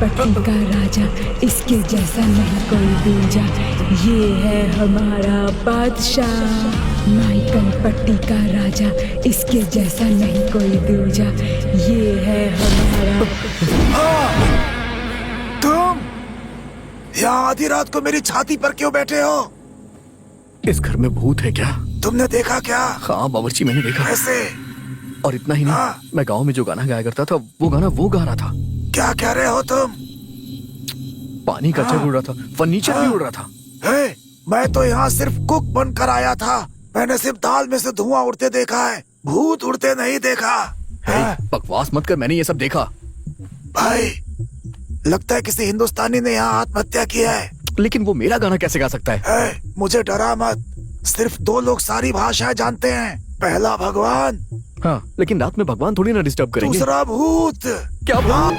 पट्टी का राजा, इसके जैसा नहीं कोई दूजा। ये है हमारा बादशाह, माइकल पट्टी का राजा, इसके जैसा नहीं कोई दूजा। ये है हमारा। तुम यहाँ आधी रात को मेरी छाती पर क्यों बैठे हो? इस घर में भूत है क्या? तुमने देखा क्या? हाँ बावर्ची, मैंने देखा। कैसे? और इतना ही नहीं, हाँ। मैं गांव में जो गाना गाया करता था वो गाना वो गा रहा था। क्या कह रहे हो तुम? पानी का जग उड़ रहा था, फर्नीचर भी उड़ रहा था। हे, मैं तो यहाँ सिर्फ कुक बनकर आया था। मैंने सिर्फ दाल में से धुआं उड़ते देखा है, भूत उड़ते नहीं देखा। बकवास मत कर, मैंने ये सब देखा। भाई, लगता है किसी हिंदुस्तानी ने यहाँ आत्महत्या की है। लेकिन वो मेरा गाना कैसे गा सकता है? मुझे डरा मत, सिर्फ 2 लोग सारी भाषाएं जानते हैं। पहला भगवान, हाँ, लेकिन रात में भगवान थोड़ी ना डिस्टर्ब करेंगे। दूसरा भूत। क्या भूत?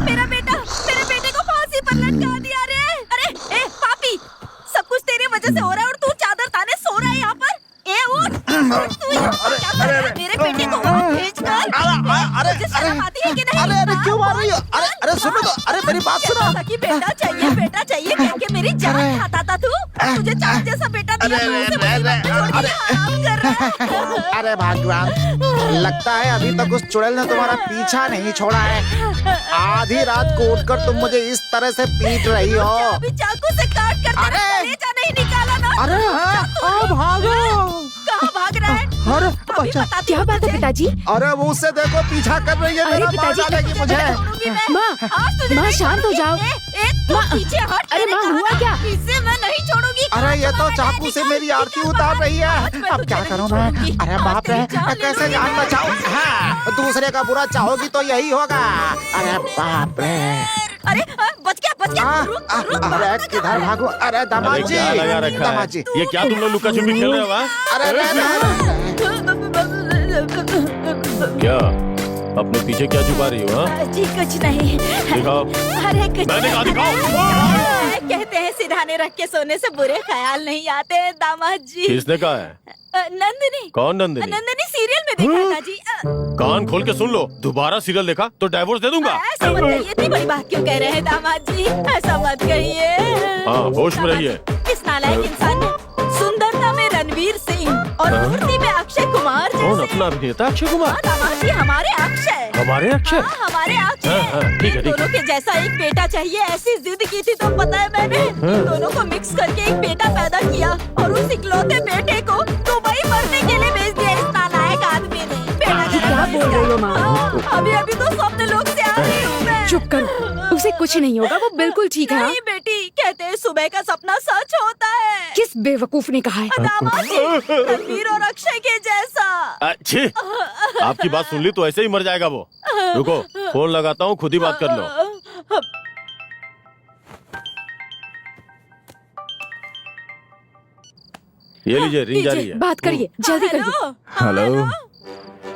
मेरे बेटे को फांसी पर लटका दिया रे। अरे ए पापी, सब कुछ तेरी वजह से हो रहा है और तू चादर ताने सो रहा है यहाँ पर। ए उठ, तू यहाँ पर क्या कर रहा है? मेरे बेटे को वहाँ भेज कर। तुझे शर्म आती है कि नहीं? अरे क्यों मार रही हो? अरे सुनो तो, अरे मेरी बात सुनो। कि बेटा चाहिए कह के मेरी जान खाता था तू। तुझे चाँद जैसा बेटा दिया, तू उसे मुसीबत में छोड़ के आराम कर रहा है। अरे भगवान, लगता है अभी तक उस चुड़ैल ने तुम्हारा पीछा नहीं छोड़ा है। आधी रात को उठकर तुम मुझे इस तरह से पीट रही हो। अभी चाकू से काट कर तेरा कलेजा नहीं निकाला ना। अरे हाँ, भागो। कहाँ भाग रहा है? अरे अभी बताती हूँ तुझे। पिताजी, अरे वो उससे देखो, पीछा कर रही है। मेरा मार डालेगी मुझे। माँ शांत हो जाओ। माँ पीछे हट। अरे माँ, हुआ क्या? इसे मैं नहीं छोड़ूंगी। अरे ये तो चाकू से मेरी आरती उतार रही है। अब क्या करूँ मैं? अरे बाप रे, कैसे जान बचाऊं? हाँ, दूसरे का बुरा चाहोगी तो यही होगा। अरे बाप रे। अरे बच गया। रुक। अरे किधर भागो? अरे दामाद जी, दामाद जी, ये क्या तुम लोग लुका छुपी खेल रहे हो? अरे क्या अपने पीछे क्या छुपा रही हो? जी कुछ नहीं। दिखाओ। अरे कुछ मैंने दिखाओ। कहते हैं सिरहाने रख के सोने से बुरे ख्याल नहीं आते हैं दामाद जी। किसने कहा है? नंदिनी। कौन नंदिनी? नंदिनी सीरियल में देखा था जी। कान खोल के सुन लो, दोबारा सीरियल देखा तो डाइवोर्स दे दूंगा। ऐसा मत कहिए, इतनी बड़ी बात क्यों कह रहे हैं दामाद जी? ऐसा मत कहिए। हाँ, होश में रहिए। इस नालायक इंसान ने सुंदरता में रणवीर सिंह और मूर्ति में अक्षय कुमार कौन जैसे। अपना अभिनेता? अक्षय कुमार। दामाद जी, हमारे अक्षय। हमारे अक्षय? हाँ, हमारे अक्षय। हाँ, ठीक है, ठीक है। दोनों के जैसा एक बेटा चाहिए, ऐसी जिद की थी तो पता है मैंने दोनों को मिक्स करके एक बेटा पैदा किया और उस इकलौते बेटे को दुबई मरने के लिए भेज दिया इस नालायक आदमी ने। बेटा क्या बोल रही हो माँ? अभी तो स्वप्न लोक से आ रही हूँ मैं। चुप कर, उसे कुछ नहीं होगा, वो बिल्कुल ठीक है। नहीं बेटी, कहते हैं सुबह का सपना सच होता है। किस बेवकूफ ने कहा है? दामाद जी, रणवीर और अक्षय के जैसा। अच्छी, आपकी बात सुन ली तो ऐसे ही मर जाएगा वो। रुको, फोन लगाता हूँ, खुद ही बात कर लो। ये लीजिए, रिंग जा रही है। बात करिए, जल्दी करिए। हेलो।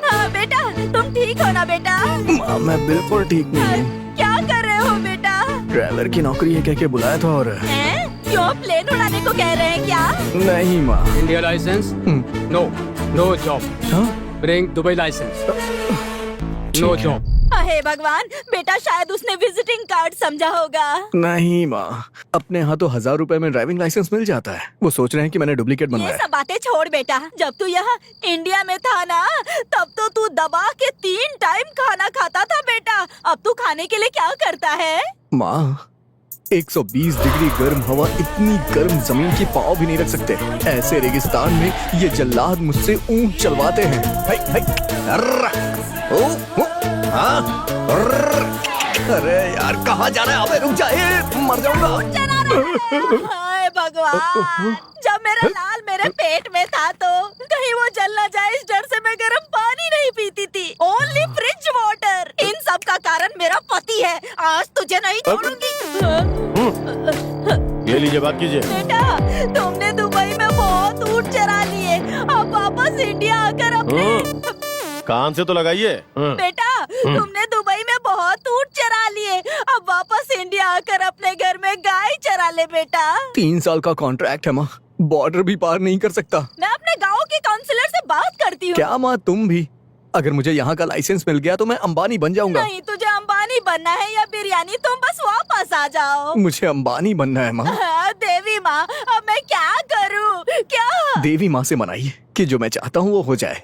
हाँ बेटा, तुम ठीक हो ना बेटा? माँ, मैं बिल्कुल ठीक नहीं हूँ। क्या कर रहे हो बेटा? ड्राइवर की नौकरी है कह के बुलाया था और क्यों प्लेन उड़ाने को कह रहे हैं क्या? नहीं माँ। India licence? No job. Bring Dubai licence. No job. हे भगवान, बेटा शायद उसने विजिटिंग कार्ड समझा होगा। नहीं माँ, अपने यहाँ तो 1000 रुपए में ड्राइविंग लाइसेंस मिल जाता है। वो सोच रहे हैं कि मैंने डुप्लीकेट ये बनवाया। सब बातें छोड़ बेटा, जब तू यहाँ इंडिया में था ना, तब तो तू दबा के 3 टाइम खाना खाता था बेटा। अब तू खाने के लिए क्या करता है? माँ, 120 डिग्री गर्म हवा, इतनी गर्म जमीन की पाँव भी नहीं रख सकते। ऐसे रेगिस्तान में ये जल्लाद मुझसे ऊंट चलवाते हैं। अरे यार, कहाँ जा रहा है? अबे रुक जा, मर जाऊंगा। हाय भगवान, जब मेरा लाल मेरे पेट में था तो कहीं वो जल न जाए इस डर से मैं गर्म पानी नहीं पीती थी। Only fridge water. इन सब का कारण मेरा पति है। आज तुझे नहीं छोड़ूंगी। ये लीजिए, बात कीजिए। बेटा, तुमने दुबई में बहुत ऊँट चरा लिए, अब वापस इंडिया आकर अपने कान से तो लगाइए। बेटा, तुमने दुबई में बहुत ऊँट चरा लिए, अब वापस इंडिया आकर अपने घर में गाय चरा ले बेटा। 3 साल का कॉन्ट्रैक्ट है माँ, बॉर्डर भी पार नहीं कर सकता। मैं अपने गांव के काउंसलर से बात करती हूँ। क्या माँ, तुम भी? अगर मुझे यहाँ का लाइसेंस मिल गया तो मैं अंबानी बन जाऊंगा। नहीं, तुझे अंबानी बनना है या बिरयानी, तुम बस वापस आ जाओ। मुझे अंबानी बनना है माँ। देवी माँ, अब मैं क्या करूँ? क्या? देवी माँ से मनाइए कि जो मैं चाहता हूँ वो हो जाए।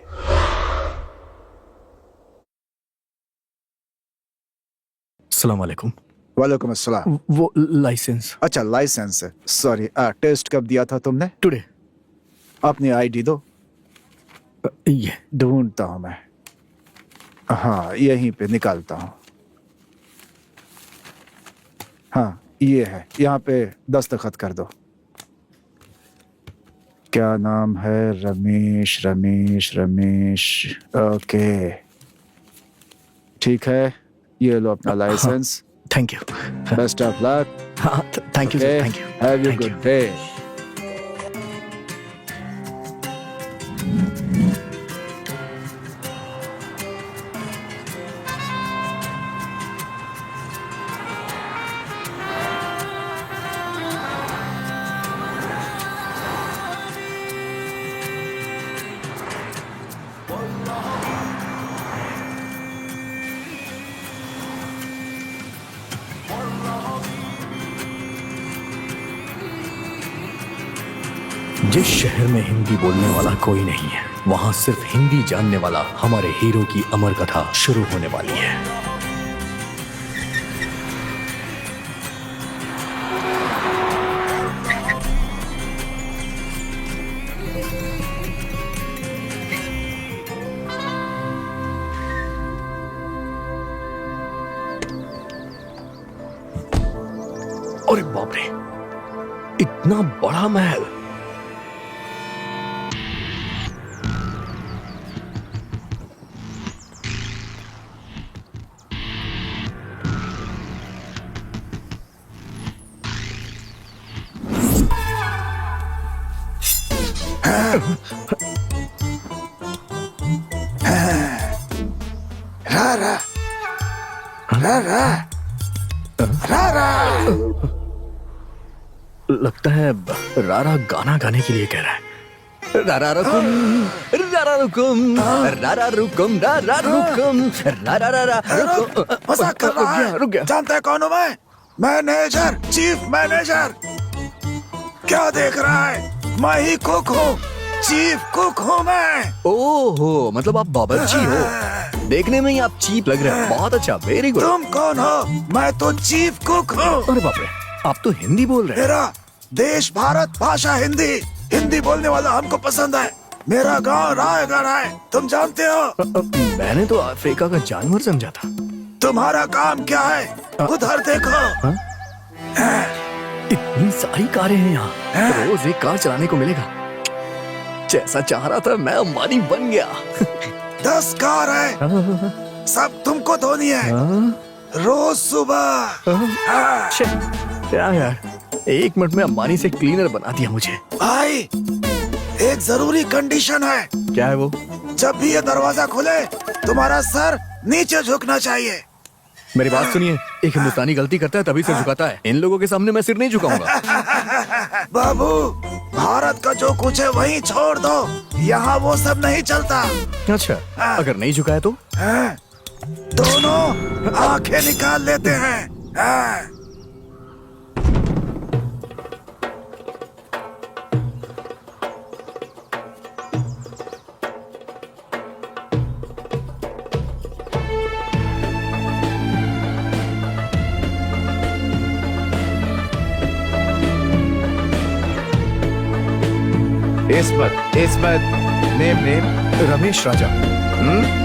अस्सलाम वालेकुम। वालेकुम अस्सलाम। वो लाइसेंस। अच्छा, लाइसेंस है। सॉरी, टेस्ट कब दिया था तुमने? टुडे। अपनी आईडी दो। ये ढूंढता हूँ मैं। हाँ, यहीं पे निकालता हूँ। हाँ, ये है। यहाँ पे दस्तखत कर दो। क्या नाम है? रमेश रमेश रमेश। ओके, ठीक है, ये लो अपना licence. Thank you. Best of luck. हाँ, thank you sir, thank you. Have you Thank good day. जिस शहर में हिंदी बोलने वाला कोई नहीं है, वहां सिर्फ हिंदी जानने वाला हमारे हीरो की अमर कथा शुरू होने वाली है। अरे बाप रे, इतना बड़ा महल! रा रा रा रा रा। लगता है रारा गाना गाने के लिए कह रहा है। रारा रुकुम, रारा रुकुम, रारा रुकुम, रारा रुकुम, रारा रारा रुकुम। मजाक कर रहा है? रुक गया। जानता है कौन हूँ मैं? Manager, chief manager. क्या देख रहा है? मैं ही कुक हूँ, चीफ कुक हूँ मैं। ओहो, मतलब आप बावर्ची हो। देखने में ही आप चीप लग रहे हैं। बहुत अच्छा, वेरी गुड। तुम कौन हो? मैं तो चीफ कुक हूँ। अरे बाप रे, आप तो हिंदी बोल रहे हैं। मेरा देश भारत, भाषा हिंदी। हिंदी बोलने वाला हमको पसंद है। मेरा गांव रायगढ़ है, तुम जानते हो? मैंने तो अफ्रीका का जानवर समझा था। तुम्हारा काम क्या है? उधर देखो। इतनी सारी कारें हैं यहाँ, रोज एक कार चलाने को मिलेगा। जैसा चाह रहा था मैं अंबानी बन गया। 10 कार है, सब तुमको धोनी है रोज सुबह। क्या यार, 1 मिनट में अंबानी से क्लीनर बना दिया मुझे। भाई, एक जरूरी कंडीशन है। क्या है वो? जब भी ये दरवाजा खुले, तुम्हारा सर नीचे झुकना चाहिए। मेरी बात सुनिए, एक हिंदुस्तानी गलती करता है तभी सिर झुकाता है। इन लोगों के सामने मैं सिर नहीं झुकाऊंगा। बाबू, भारत का जो कुछ है वही छोड़ दो, यहाँ वो सब नहीं चलता। अच्छा, अगर नहीं झुकाया तो? दोनों आंखें निकाल लेते हैं। इस्मत, नेम रमेश राजा।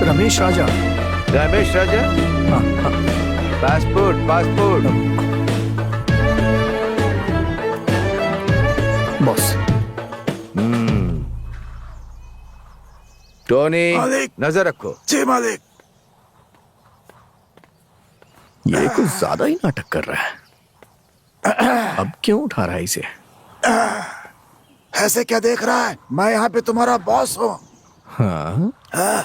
रमेश राजा। रमेश राजा। हाँ हाँ। पासपोर्ट। बॉस। टोनी मालिक। नजर रखो। जी मालिक। ये कुछ ज्यादा ही नाटक कर रहा है। अब क्यों उठा रहा है इसे? ऐसे क्या देख रहा है? मैं यहाँ पे तुम्हारा बॉस हूँ। हाँ? हाँ।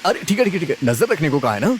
अरे ठीक है ठीक है ठीक है, नजर रखने को कहा है ना।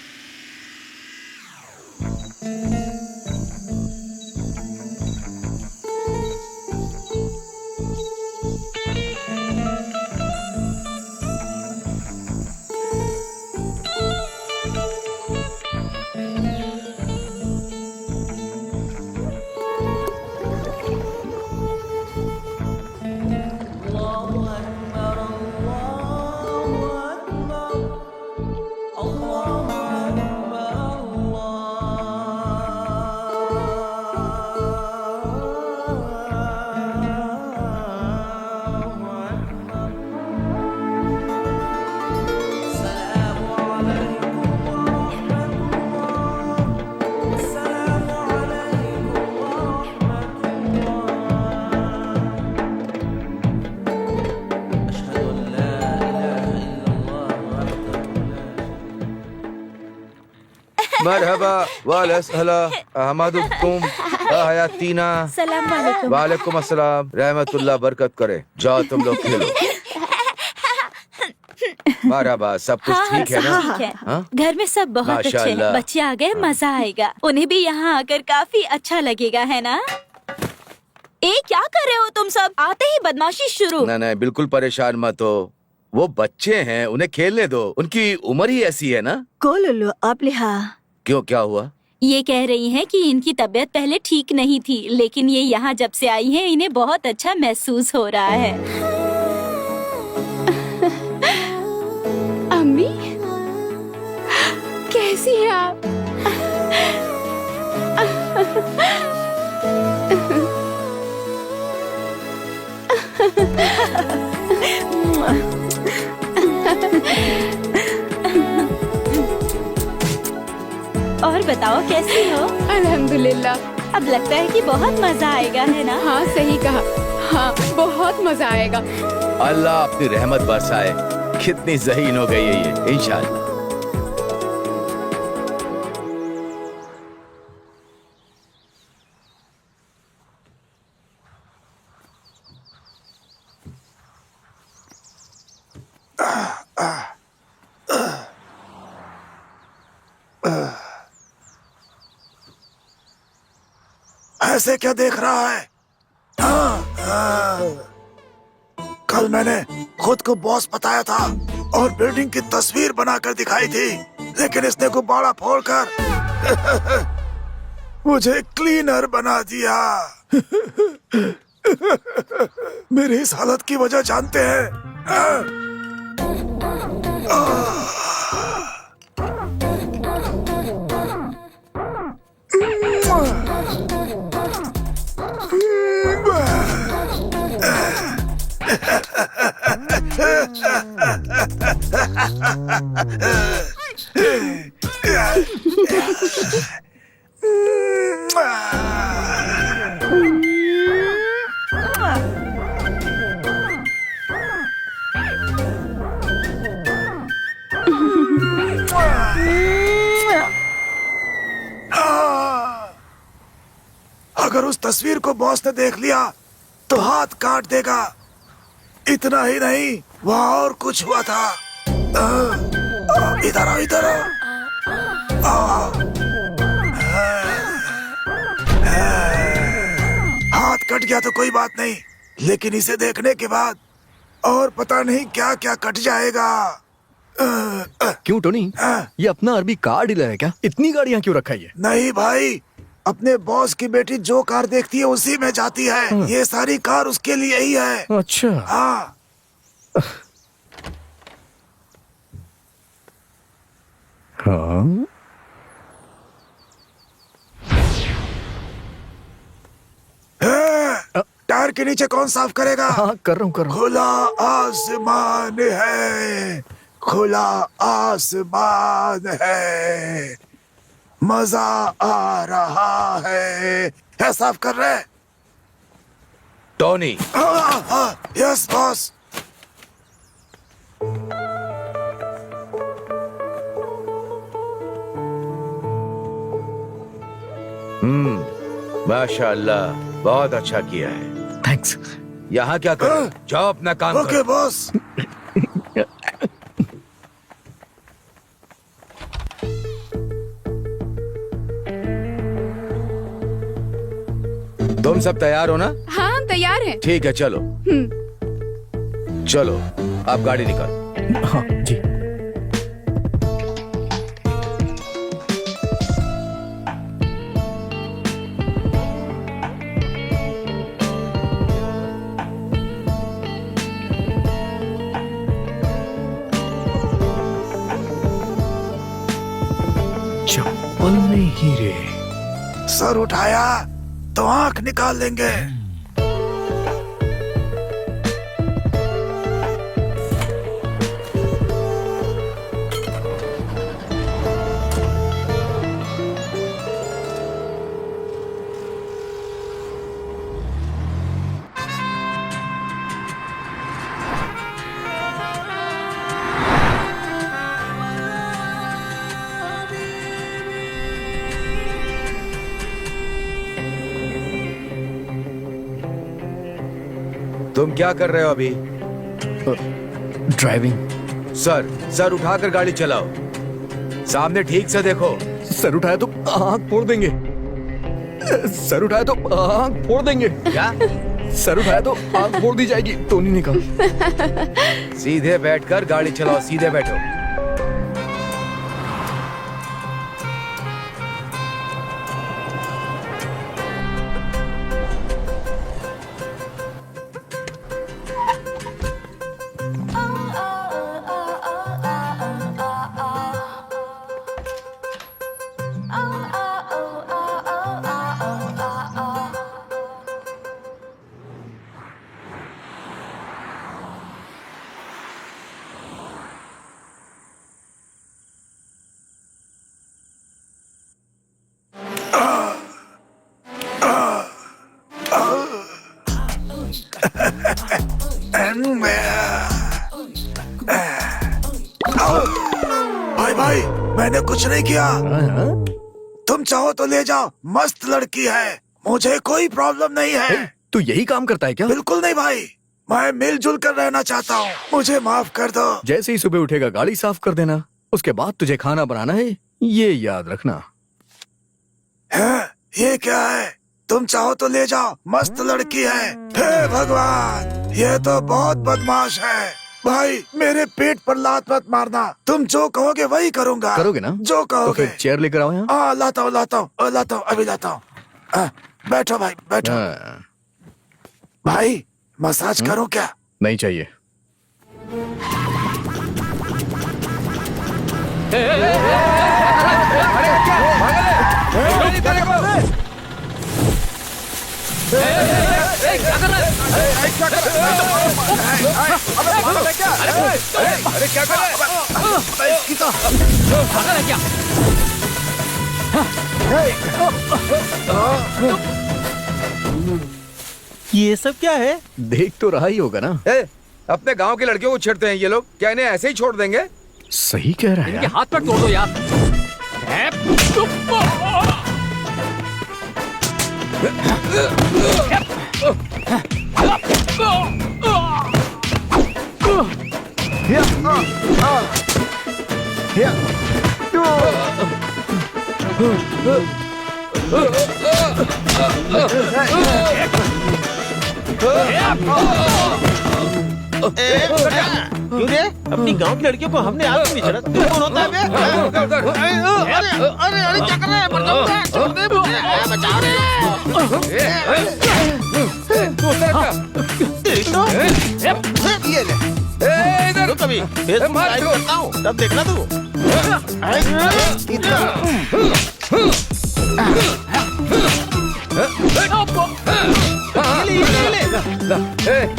मरहबा वालसहला अहमदुकुम हयातीना। सलाम वालेकुम। वालेकुम अस्सलाम, रहमतुल्लाह बरकत करे। जाओ तुम लोग खेलो। मरहबा, सब कुछ ठीक है ना? ठीक है। हाँ? घर में सब बहुत अच्छे हैं। माशाअल्लाह। बच्चे आ गए, मजा आएगा। उन्हें भी यहाँ आकर काफी अच्छा लगेगा, है ना? क्या कर रहे हो तुम सब? आते ही बदमाशी शुरू। नहीं बिल्कुल परेशान मत हो, वो बच्चे हैं, उन्हें खेलने दो। उनकी उम्र ही ऐसी है ना। कोलुलु आप लिहा। क्यों, क्या हुआ? ये कह रही हैं कि इनकी तबीयत पहले ठीक नहीं थी, लेकिन ये यहाँ जब से आई हैं इन्हें बहुत अच्छा महसूस हो रहा है। अम्मी कैसी हैं आप? और बताओ कैसी हो? अल्हम्दुलिल्लाह। अब लगता है कि बहुत मजा आएगा, है ना? हाँ सही कहा। हाँ बहुत मजा आएगा। अल्लाह अपनी रहमत बरसाए। कितनी ज़हीन हो गई है ये, इंशाअल्लाह। ऐसे क्या देख रहा है? कल मैंने खुद को बॉस बताया था और बिल्डिंग की तस्वीर बनाकर दिखाई थी, लेकिन इसने गुब्बारा फोड़कर मुझे क्लीनर बना दिया। मेरी इस हालत की वजह जानते हैं? अगर उस तस्वीर को बॉस ने देख लिया तो हाथ काट देगा। इतना ही नहीं, वहाँ और कुछ हुआ था। इधर आओ, इधर आओ। हाथ कट गया तो कोई बात नहीं, लेकिन इसे देखने के बाद और पता नहीं क्या क्या कट जाएगा। क्यों टोनी, ये अपना अरबी कार डीलर है क्या? इतनी गाड़ियाँ क्यों रखा है? नहीं भाई, अपने बॉस की बेटी जो कार देखती है उसी में जाती है। ये सारी कार उसके लिए ही है। अच्छा। हाँ। हाँ? टायर के नीचे कौन साफ करेगा? हाँ कर रहा हूँ। खुला आसमान है, खुला आसमान है, मजा आ रहा कहाँ है? है साफ कर रहे? Tony, yes boss. माशाअल्लाह, बहुत अच्छा किया है। थैंक्स। यहाँ क्या कर रहे हो? जाओ अपना काम ओके करो। बॉस। तुम सब तैयार हो ना? हाँ हम तैयार हैं। ठीक है, चलो चलो, आप गाड़ी निकालो। हाँ जी। चप्पल में हीरे। सर उठाया तो आंख निकाल लेंगे। तुम क्या कर रहे हो अभी? ड्राइविंग। सर उठाकर गाड़ी चलाओ। सामने ठीक से देखो। सर उठाया तो आंख फोड़ देंगे। सर उठाया तो आंख फोड़ देंगे। क्या? सर उठाया तो आंख फोड़ दी जाएगी। टोनी ने कहा। सीधे बैठकर गाड़ी चलाओ, सीधे बैठो। भाई मैंने कुछ नहीं किया। तुम चाहो तो ले जाओ, मस्त लड़की है, मुझे कोई प्रॉब्लम नहीं है। तू यही काम करता है क्या? बिल्कुल नहीं भाई, मैं मिलजुल कर रहना चाहता हूँ, मुझे माफ कर दो। जैसे ही सुबह उठेगा गाड़ी साफ कर देना, उसके बाद तुझे खाना बनाना है, ये याद रखना। है? ये क्या है? तुम चाहो तो ले जाओ, मस्त लड़की है। हे भगवान, ये तो बहुत बदमाश है। भाई मेरे पेट पर लात मत मारना, तुम जो कहोगे वही करूँगा। करोगे ना? जो तो कहोगे। फिर चेयर लेकर आओ यहाँ। हाँ लाता हूँ, अभी लाता हूँ। बैठो भाई बैठो। भाई मसाज करो क्या? नहीं चाहिए। अरे क्या कर रहे ये सब क्या है? देख तो रहा ही होगा ना। अपने गांव के लड़कियों को छेड़ते हैं ये लोग, क्या इन्हें ऐसे ही छोड़ देंगे? सही कह रहा है इनके यार। हाथ पर तोड़ दो यार। क्यों रे? अपनी गांव की लड़कियों को हमने आग नहीं चढ़ा। तू कौन होता है बे? अरे क्या कर रहे हैं? मर जाऊंगा, छोड़ दे मुझे, बचाओ रे। ये ले। रुक अभी, फेसबुक लाइव करता हूँ, तब देखना तू।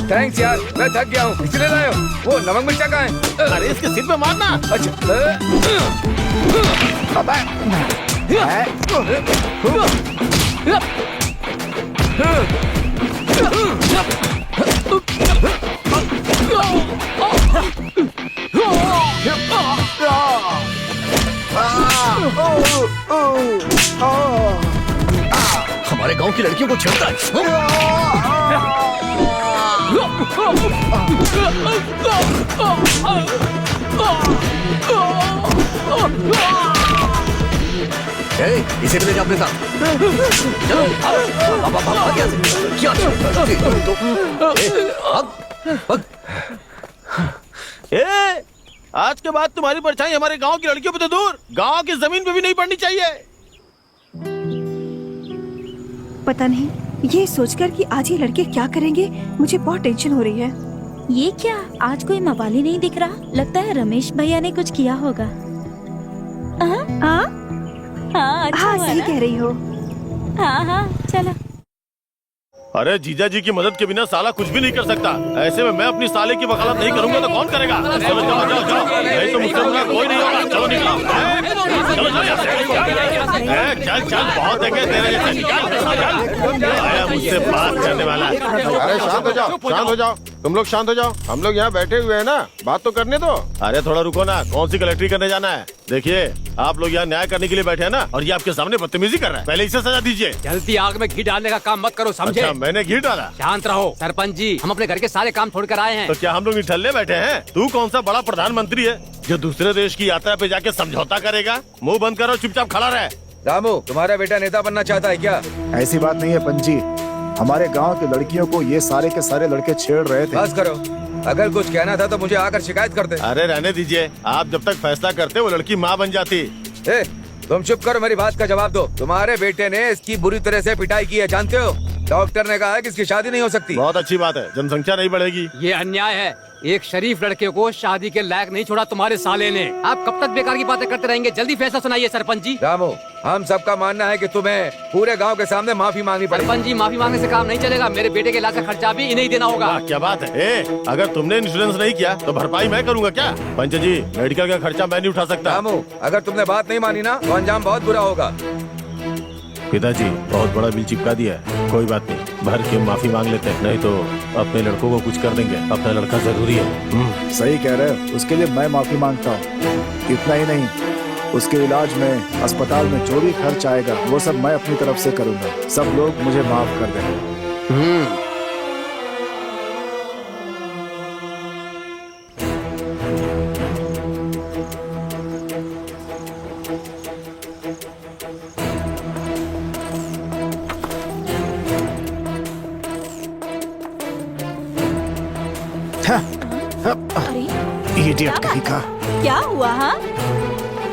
थैंक्स यार, मैं थक गया हूँ। इसलिए लाया हूँ। वो नमक मिर्चा कहाँ है? अरे इसके सिर पे मारना। अच्छा। हमारे गांव की लड़कियों को छेड़ता है। इसे भी ले जा अपने साथ। चलो भाग यहाँ से। क्या ए, आज के बाद तुम्हारी परछाई हमारे गांव की लड़कियों पे तो दूर, गांव की जमीन पे भी नहीं पड़नी चाहिए। पता नहीं ये सोचकर कि आज ये लड़के क्या करेंगे, मुझे बहुत टेंशन हो रही है। ये क्या, आज कोई मवाली नहीं दिख रहा। लगता है रमेश भैया ने कुछ किया होगा। हाँ अच्छा हाँ हुआ सही ना? कह रही हो। हाँ चलो। अरे जीजा जी की मदद के बिना साला कुछ भी नहीं कर सकता। ऐसे में मैं अपनी साले की वकालत नहीं करूंगा तो कौन करेगा? चलो चलो चलो चलो, नहीं तो मुझसे बुरा कोई नहीं होगा। चलो निकलो, चलो चलो यहाँ से। चल चल, बहुत देखे तेरे जैसे। निकल, आया मुझसे बात करने वाला। अरे शांत हो जाओ, तुम लोग शांत हो जाओ। हम लोग यहाँ बैठे हुए हैं ना, बात तो करने दो। अरे थोड़ा रुको ना, कौन सी कलेक्ट्री करने जाना है? देखिए, आप लोग यहाँ न्याय करने के लिए बैठे हैं ना, और ये आपके सामने बदतमीजी कर रहा है। पहले इसे सजा दीजिए। जल्दी आग में घी डालने का काम मत करो, समझे? अच्छा, मैंने घी डाला? शांत रहो सरपंच जी, हम अपने घर के सारे काम छोड़कर आए हैं। तो क्या हम लोग निठल्ले बैठे हैं? तू कौन सा बड़ा प्रधानमंत्री है जो दूसरे देश की यात्रा पे जाके समझौता करेगा? मुंह बंद करो, चुपचाप खड़ा रहे। रामू, तुम्हारा बेटा नेता बनना चाहता है क्या? ऐसी बात नहीं है पंजी, हमारे गांव की लड़कियों को ये सारे के सारे लड़के छेड़ रहे थे। बस करो, अगर कुछ कहना था तो मुझे आकर शिकायत करते। अरे रहने दीजिए, आप जब तक फैसला करते वो लड़की माँ बन जाती। ए, तुम चुप करो, मेरी बात का जवाब दो। तुम्हारे बेटे ने इसकी बुरी तरह से पिटाई की है, जानते हो? डॉक्टर ने कहा है कि इसकी शादी नहीं हो सकती। बहुत अच्छी बात है, जनसंख्या नहीं बढ़ेगी। ये अन्याय है। एक शरीफ लड़के को शादी के लायक नहीं छोड़ा तुम्हारे साले ने। आप कब तक बेकार की बातें करते रहेंगे? जल्दी फैसला सुनाइए सरपंच जी। रामू, हम सबका मानना है कि तुम्हें पूरे गांव के सामने माफी मांगनी पड़ेगी। सरपंच जी, माफी मांगने से काम नहीं चलेगा। मेरे बेटे के इलाज का खर्चा भी इन्हें ही देना होगा। वाह, क्या बात है। अगर तुमने इंश्योरेंस नहीं किया तो भरपाई मैं करूँगा क्या? पंच जी, मेडिकल का खर्चा मैं नहीं उठा सकता। रामू, अगर तुमने बात नहीं मानी ना तो अंजाम बहुत बुरा होगा। पिताजी, बहुत बड़ा बिल चिपका दिया है। कोई बात नहीं, भर के माफी मांग लेते हैं, नहीं तो अपने लड़कों को कुछ कर देंगे। अपना लड़का जरूरी है। सही कह रहे हो, उसके लिए मैं माफी मांगता हूँ। इतना ही नहीं, उसके इलाज में, अस्पताल में जो भी खर्च आएगा वो सब मैं अपनी तरफ से करूँगा। सब लोग मुझे माफ कर दें। इडियट कहीं का। क्या हुआ? हाँ,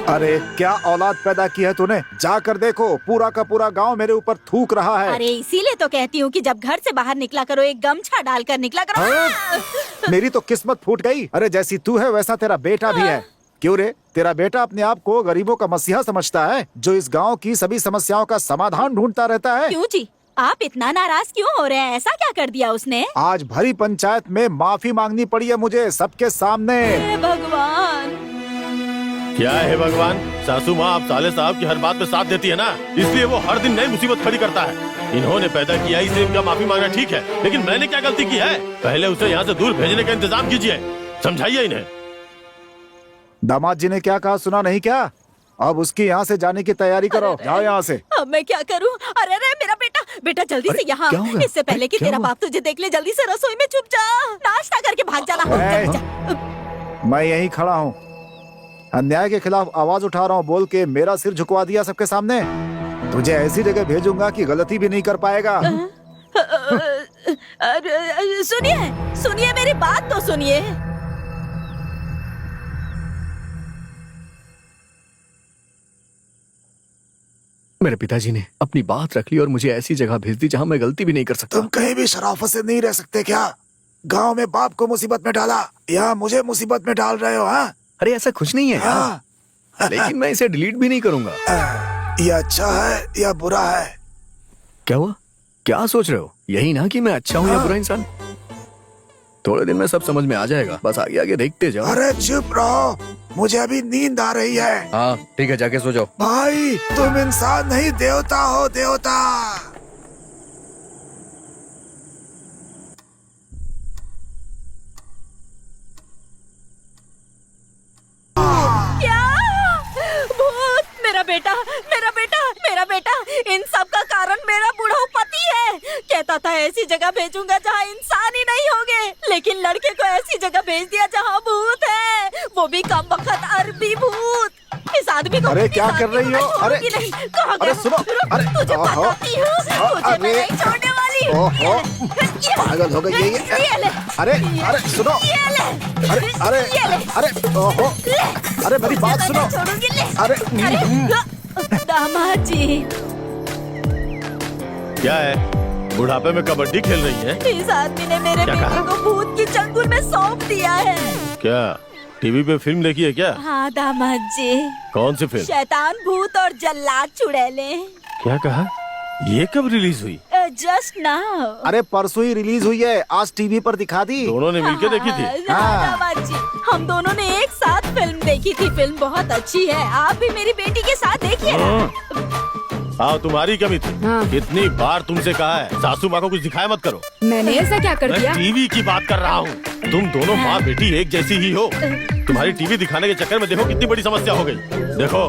अरे क्या औलाद पैदा की है तूने? जाकर देखो, पूरा का पूरा गांव मेरे ऊपर थूक रहा है। अरे इसीलिए तो कहती हूँ कि जब घर से बाहर निकला करो एक गमछा डालकर निकला करो। हाँ? मेरी तो किस्मत फूट गई। अरे जैसी तू है वैसा तेरा बेटा भी है। क्यों रे, तेरा बेटा अपने आप को गरीबों का मसीहा समझता है, जो इस गांव की सभी समस्याओं का समाधान ढूंढता रहता है। क्यों जी, आप इतना नाराज क्यों हो रहे हैं? ऐसा क्या कर दिया उसने? आज भरी पंचायत में माफी मांगनी पड़ी है मुझे, सबके सामने। हे भगवान! क्या है भगवान? सासू माँ आप साले साहब की हर बात में साथ देती है ना, इसलिए वो हर दिन नई मुसीबत खड़ी करता है। इन्होंने पैदा किया, इसलिए इनका माफी मांगना ठीक है, लेकिन मैंने क्या गलती की है? पहले उसे यहाँ से दूर भेजने का इंतजाम कीजिए, समझाइए इन्हें। दामाद जी ने क्या कहा, सुना नहीं क्या? अब उसकी यहाँ से जाने की तैयारी करो, जाओ यहाँ से। अब मैं क्या करूं? अरे मेरा बेटा जल्दी से यहाँ। क्या हुआ? इससे पहले कि क्या तेरा हुआ? बाप तुझे देख ले, जल्दी से रसोई में छुप जा, नाश्ता करके भाग जाना। जल्दी जा। मैं यहीं खड़ा हूँ, अन्याय के खिलाफ आवाज उठा रहा हूँ बोल के मेरा सिर झुकवा दिया सबके सामने। तुझे ऐसी जगह भेजूंगा कि गलती भी नहीं कर पाएगा। सुनिए मेरी बात तो सुनिए। मेरे पिताजी ने अपनी बात रख ली और मुझे ऐसी जगह भेज दी जहाँ मैं गलती भी नहीं कर सकता। तुम कहीं भी शराफत से नहीं रह सकते क्या? गांव में बाप को मुसीबत में डाला, यहाँ मुझे मुसीबत में डाल रहे हो? हाँ, अरे ऐसा कुछ नहीं है हाँ। लेकिन मैं इसे डिलीट भी नहीं करूंगा। ये अच्छा है या बुरा है? क्या हुआ? क्या सोच रहे हो? यही ना कि मैं अच्छा हूँ या बुरा इंसान? थोड़े दिन में सब समझ में आ जाएगा, बस आगे आगे देखते जाओ। अरे चुप रहो, मुझे अभी नींद आ रही है। हाँ ठीक है, जाके सो जाओ। भाई तुम इंसान नहीं, देवता हो, देवता। पता था ऐसी जगह भेजूंगा जहाँ इंसान ही नहीं होंगे, लेकिन लड़के को ऐसी जगह भेज दिया जहाँ भूत है, वो भी कम वक्त अरबी भूत। इस आदमी को अरे क्या कर रही हो? अरे नहीं, कहाँ अरे गया? सुनो, अरे तुझे ओहो, बताती हूँ, तुझे मैं नहीं छोड़ने वाली। ओहो, पागल हो गई है ये। ये ले, अरे अरे सुनो, ये ले, अरे अरे ये ले, अरे ओहो, ले, अरे मेरी बात तुझे मैं सुनो। नहीं छोड़ूंगी, ले। अरे दामाद जी, क्या है, बुढ़ापे में कबड्डी खेल रही है? इस आदमी ने मेरे क्या बेटे कहा? को भूत की चंगुल में सौंप दिया है। क्या टीवी पे फिल्म देखी है क्या? हाँ दामाद जी, कौन सी फिल्म? शैतान भूत और जल्लाद चुड़ैले। क्या कहा? ये कब रिलीज हुई? Just now. अरे परसों ही रिलीज हुई है, आज टीवी पर दिखा दी। दोनों ने मिलके देखी थी? हाँ दामाद जी, हम दोनों ने एक साथ फिल्म देखी थी। फिल्म बहुत अच्छी है, आप भी मेरी बेटी के साथ देखिए ना। हाँ, तुम्हारी कमी थी। हाँ। कितनी बार तुमसे कहा है सासू माँ को कुछ दिखाया मत करो। मैंने ऐसा क्या कर मैं दिया? टीवी की बात कर रहा हूँ। तुम दोनों माँ बेटी एक जैसी ही हो। तुम्हारी टीवी दिखाने के चक्कर में देखो कितनी बड़ी समस्या हो गई। देखो,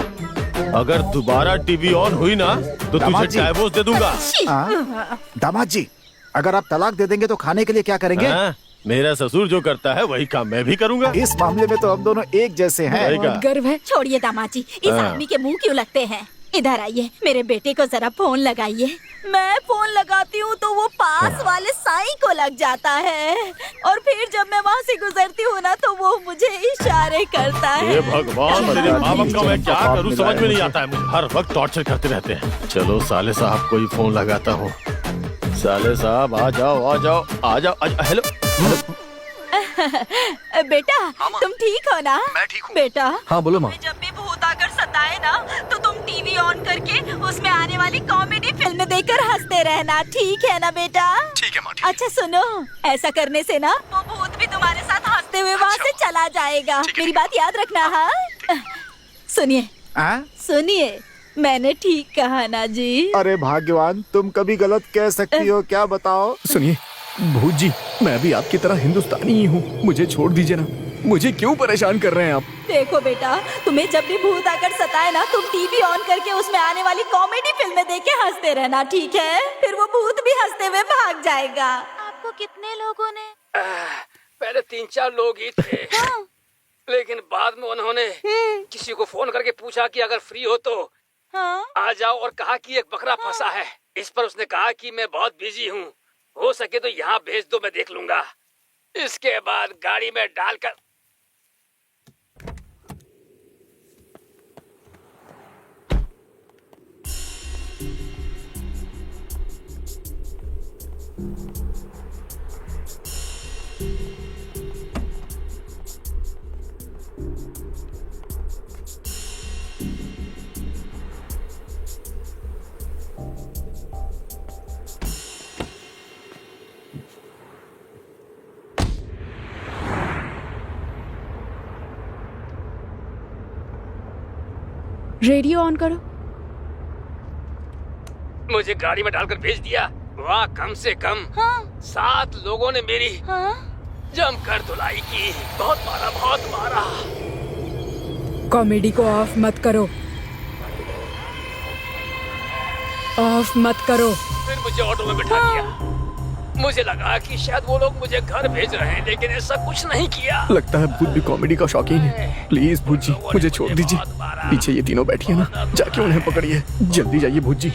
अगर दोबारा टीवी ऑन हुई ना तो दामाद तुझे जी। डाइवोर्स दे दूंगा। हाँ? दामाद जी, अगर आप तलाक दे देंगे तो खाने के लिए क्या करेंगे? हाँ, मेरा ससुर जो करता है वही काम मैं भी करूँगा। इस मामले में तो हम दोनों एक जैसे हैं। वही का। बहुत गर्व है। छोड़िए दामाद जी, इस हाँ। आदमी के मुंह क्यों लगते हैं? इधर आइए, मेरे बेटे को जरा फोन लगाइए। मैं फोन लगाती हूँ तो वो पास वाले साईं को लग जाता है, और फिर जब मैं वहाँ से गुजरती हूँ ना तो वो मुझे इशारे करता है। ये भगवान, मेरे माँ बाप का मैं क्या करूँ समझ में नहीं आता है मुझे। हर वक्त टॉर्चर करते रहते हैं। चलो साले साहब को ही फोन लगाता हूँ। साले साहब आ जाओ आ जाओ आ जाओ आ जाओ। हेलो बेटा, तुम ठीक हो ना? मैं ठीक हूँ। बेटा, हाँ बोलो माँ। जब भी भूत आकर सताए ना तो तुम टीवी ऑन करके उसमें आने वाली कॉमेडी फिल्म देखकर हंसते रहना, ठीक है ना बेटा? ठीक है माँ। अच्छा सुनो, ऐसा करने से ना वो भूत भी तुम्हारे साथ हंसते हुए वहाँ से चला जाएगा। मेरी बात याद रखना। हाँ, सुनिए हाँ? सुनिए, मैंने ठीक कहा ना जी? अरे भाग्यवान, तुम कभी गलत कह सकती हो, क्या बताओ? सुनिए भूत जी, मैं भी आपकी तरह हिंदुस्तानी ही हूँ, मुझे छोड़ दीजिए ना। मुझे क्यों परेशान कर रहे हैं आप? देखो बेटा, तुम्हें जब भी भूत आकर सताए ना तुम टीवी ऑन करके उसमें आने वाली कॉमेडी फिल्में देख के हंसते रहना, ठीक है? फिर वो भूत भी हंसते हुए भाग जाएगा। आपको कितने लोगों ने? पहले 3-4 लोग ही थे, लेकिन बाद में उन्होंने किसी को फोन करके पूछा कि अगर फ्री हो तो हाँ? आ जाओ, और कहा कि एक बकरा फंसा है। इस पर उसने कहा कि मैं बहुत बिजी हूँ, हो सके तो यहाँ भेज दो, मैं देख लूंगा। इसके बाद गाड़ी में डालकर रेडियो ऑन करो। मुझे गाड़ी में डालकर भेज दिया। वहाँ कम से कम 7 लोगों ने मेरी जमकर धुलाई की। बहुत मारा, बहुत मारा। कॉमेडी को ऑफ मत करो, ऑफ मत करो। फिर मुझे ऑटो में बिठा दिया। मुझे लगा कि शायद वो लोग मुझे घर भेज रहे हैं, लेकिन ऐसा कुछ नहीं किया। लगता है भूत भी कॉमेडी का शौकीन है। प्लीज भूत जी, मुझे छोड़ दीजिए। पीछे ये तीनों बैठी है ना, जाके उन्हें पकड़िए। जल्दी जाइए भूत जी।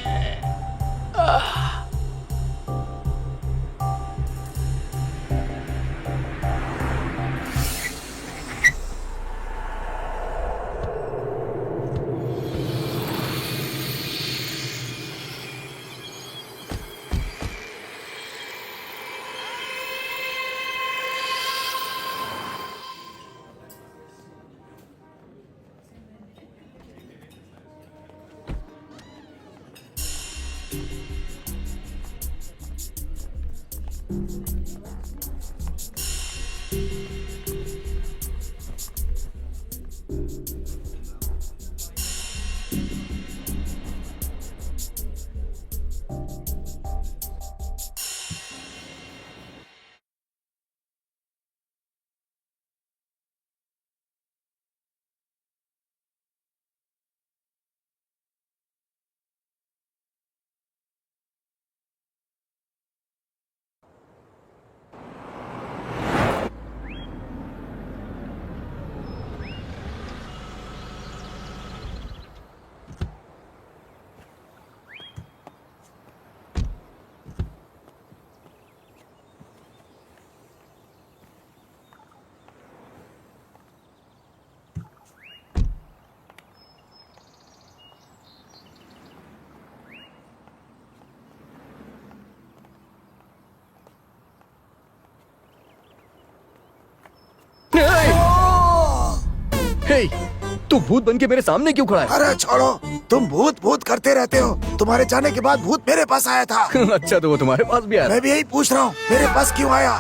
तू भूत बन के मेरे सामने क्यों खड़ा है? अरे छोड़ो, तुम भूत भूत करते रहते हो। तुम्हारे जाने के बाद भूत मेरे पास आया था। अच्छा, तो वो तुम्हारे पास भी आया? मैं भी यही पूछ रहा हूँ, मेरे पास क्यों आया?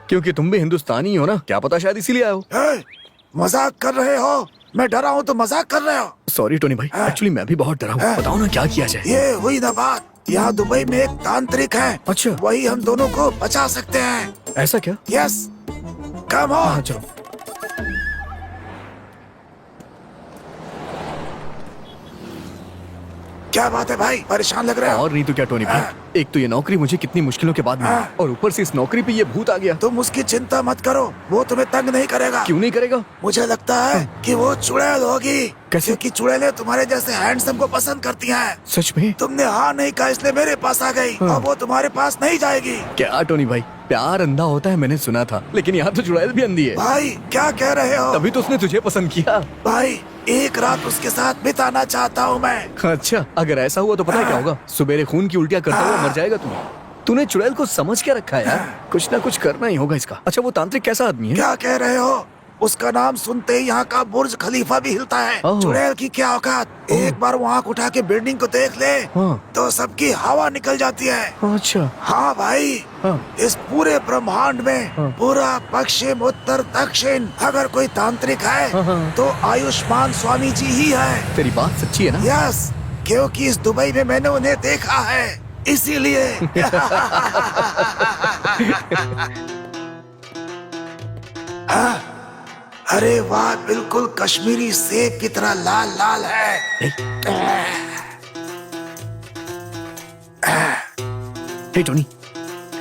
क्योंकि तुम भी हिंदुस्तानी हो ना, क्या पता शायद इसीलिए आए हो। मजाक कर रहे हो? मैं डरा हूँ तो मजाक कर रहे हो? सॉरी टोनी भाई, एक्चुअली मैं भी बहुत डरा हूँ। बताओ ना क्या किया जाए। ये हुई ना बात। यहाँ दुबई में एक तांत्रिक है। अच्छा। वही हम दोनों को बचा सकते हैं। ऐसा क्या? Yes, come on. चलो। क्या बात है भाई, परेशान लग रहे हो? और नहीं तो क्या टोनी भाई, एक तो ये नौकरी मुझे कितनी मुश्किलों के बाद मिली, और ऊपर से इस नौकरी पे ये भूत आ गया। तुम उसकी चिंता मत करो, वो तुम्हें तंग नहीं करेगा। क्यों नहीं करेगा? मुझे लगता है कि वो चुड़ैल होगी। कैसे? क्योंकि चुड़ैलें तुम्हारे जैसे हैंडसम को पसंद करती हैं। सच में? तुमने हाँ नहीं कहा इसलिए मेरे पास आ गई। अब वो तुम्हारे पास नहीं जाएगी। क्या टोनी भाई, प्यार अंधा होता है मैंने सुना था, लेकिन यहाँ तो चुड़ैल भी अंधी है। भाई क्या कह रहे हो? तभी तो उसने तुझे पसंद किया। भाई एक रात उसके साथ बिताना चाहता हूँ मैं। अच्छा, अगर ऐसा हुआ तो पता है क्या होगा? सुबेरे खून की उल्टियाँ करता हुआ मर जाएगा तू। तूने चुड़ैल को समझ क्या रखा है यार? कुछ ना कुछ करना ही होगा इसका। अच्छा, वो तांत्रिक कैसा आदमी है? क्या कह रहे हो? उसका नाम सुनते ही यहाँ का बुर्ज खलीफा भी हिलता है। चुड़ैल की क्या औकात, एक बार वो आँख उठा के बिल्डिंग को देख ले तो सबकी हवा निकल जाती है। अच्छा। हाँ भाई, इस पूरे ब्रह्मांड में पूरा पश्चिम उत्तर दक्षिण अगर कोई तांत्रिक है तो आयुष्मान स्वामी जी ही है। तेरी बात सच्ची है ना? यस, क्योंकि इस दुबई में मैंने उन्हें देखा है, इसीलिए। अरे वाह, बिल्कुल कश्मीरी सेब की तरह लाल लाल है। हे टोनी,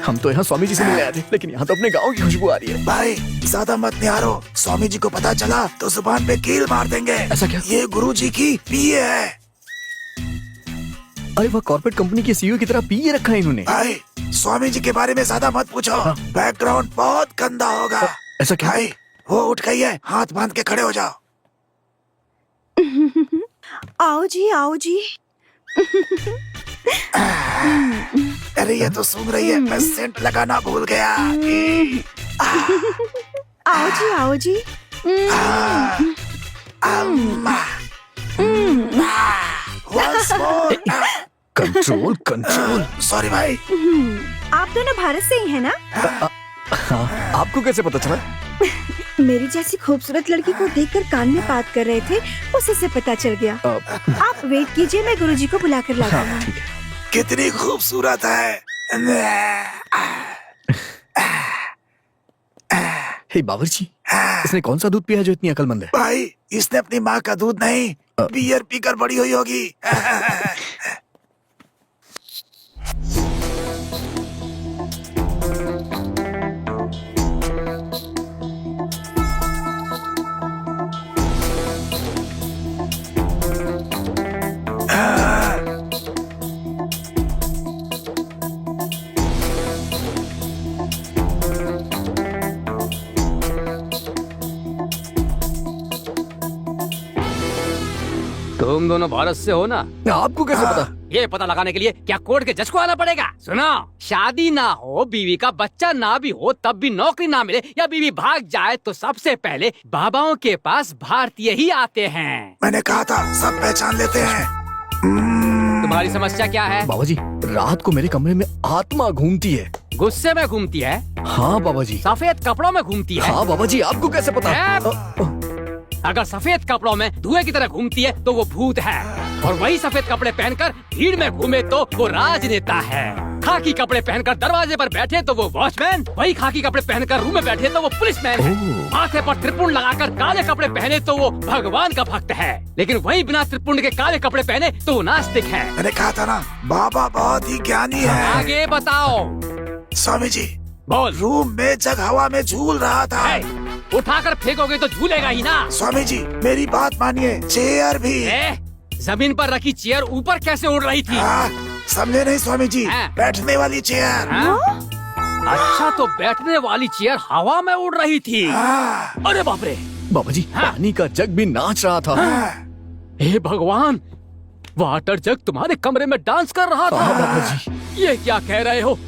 हम तो यहाँ स्वामी जी से मिलने आए थे, लेकिन यहाँ तो अपने गांव की खुशबू आ रही है। भाई ज्यादा मत निहारो, स्वामी जी को पता चला तो जुबान पे कील मार देंगे। ऐसा क्या? ये गुरु जी की पीए है। अरे वह कॉर्पोरेट कंपनी के सीईओ की तरह पीए रखा है इन्होंने। भाई स्वामी जी के बारे में ज्यादा मत पूछो, बैकग्राउंड बहुत गंदा होगा। ऐसा क्या? भाई वो उठ गई है, हाथ बांध के खड़े हो जाओ। आओ जी, आओ जी। अरे ये तो सूंघ रही है, मैं सेंट लगाना भूल गया। आओ जी, आओ जी। Once more. Control control. Sorry भाई। आप दोनों भारत से ही है ना? हाँ, आपको कैसे पता चला? मेरी जैसी खूबसूरत लड़की को देखकर कान में बात कर रहे थे, उसी से पता चल गया। आप वेट कीजिए, मैं गुरुजी को बुलाकर लाता हूँ। कितनी खूबसूरत है। हे बावर्ची, इसने कौन सा दूध पिया जो इतनी अकलमंद है? भाई इसने अपनी माँ का दूध नहीं, बियर पीकर बड़ी हुई होगी। तुम दोनों भारत से हो ना? आपको कैसे पता? ये पता लगाने के लिए क्या कोर्ट के जज को आना पड़ेगा? सुनो, शादी ना हो, बीवी का बच्चा ना भी हो, तब भी नौकरी ना मिले या बीवी भाग जाए तो सबसे पहले बाबाओं के पास भारतीय ही आते हैं। मैंने कहा था सब पहचान लेते हैं। तुम्हारी समस्या क्या है? बाबा जी, रात को मेरे कमरे में आत्मा घूमती है। गुस्से में घूमती है? हाँ बाबा जी। सफेद कपड़ों में घूमती है? हाँ बाबा जी, आपको कैसे पता? अगर सफेद कपड़ों में धुएं की तरह घूमती है तो वो भूत है, और वही सफेद कपड़े पहनकर भीड़ में घूमे तो वो राजनेता है। खाकी कपड़े पहनकर दरवाजे पर बैठे तो वो वॉचमैन, वही खाकी कपड़े पहनकर रूम में बैठे तो वो पुलिसमैन है। माथे पर त्रिपुंड लगाकर काले कपड़े पहने तो वो भगवान का भक्त है, लेकिन वही बिना त्रिपुंड के काले कपड़े पहने तो वो नास्तिक है। मैंने कहा था ना, बाबा बहुत ही ज्ञानी है। आगे बताओ। स्वामी जी, बोल। रूम में जग हवा में झूल रहा था। उठाकर फेंकोगे तो झूलेगा ही ना। स्वामी जी मेरी बात मानिए, चेयर भी। जमीन पर रखी चेयर ऊपर कैसे उड़ रही थी? समझे नहीं स्वामी जी, बैठने वाली चेयर। अच्छा, तो बैठने वाली चेयर हवा में उड़ रही थी। अरे बाप रे। बाबा जी, पानी का जग भी नाच रहा था। हे भगवान, वाटर जग तुम्हारे कमरे में डांस कर रहा था। बाबा जी, ये क्या कह रहे हो?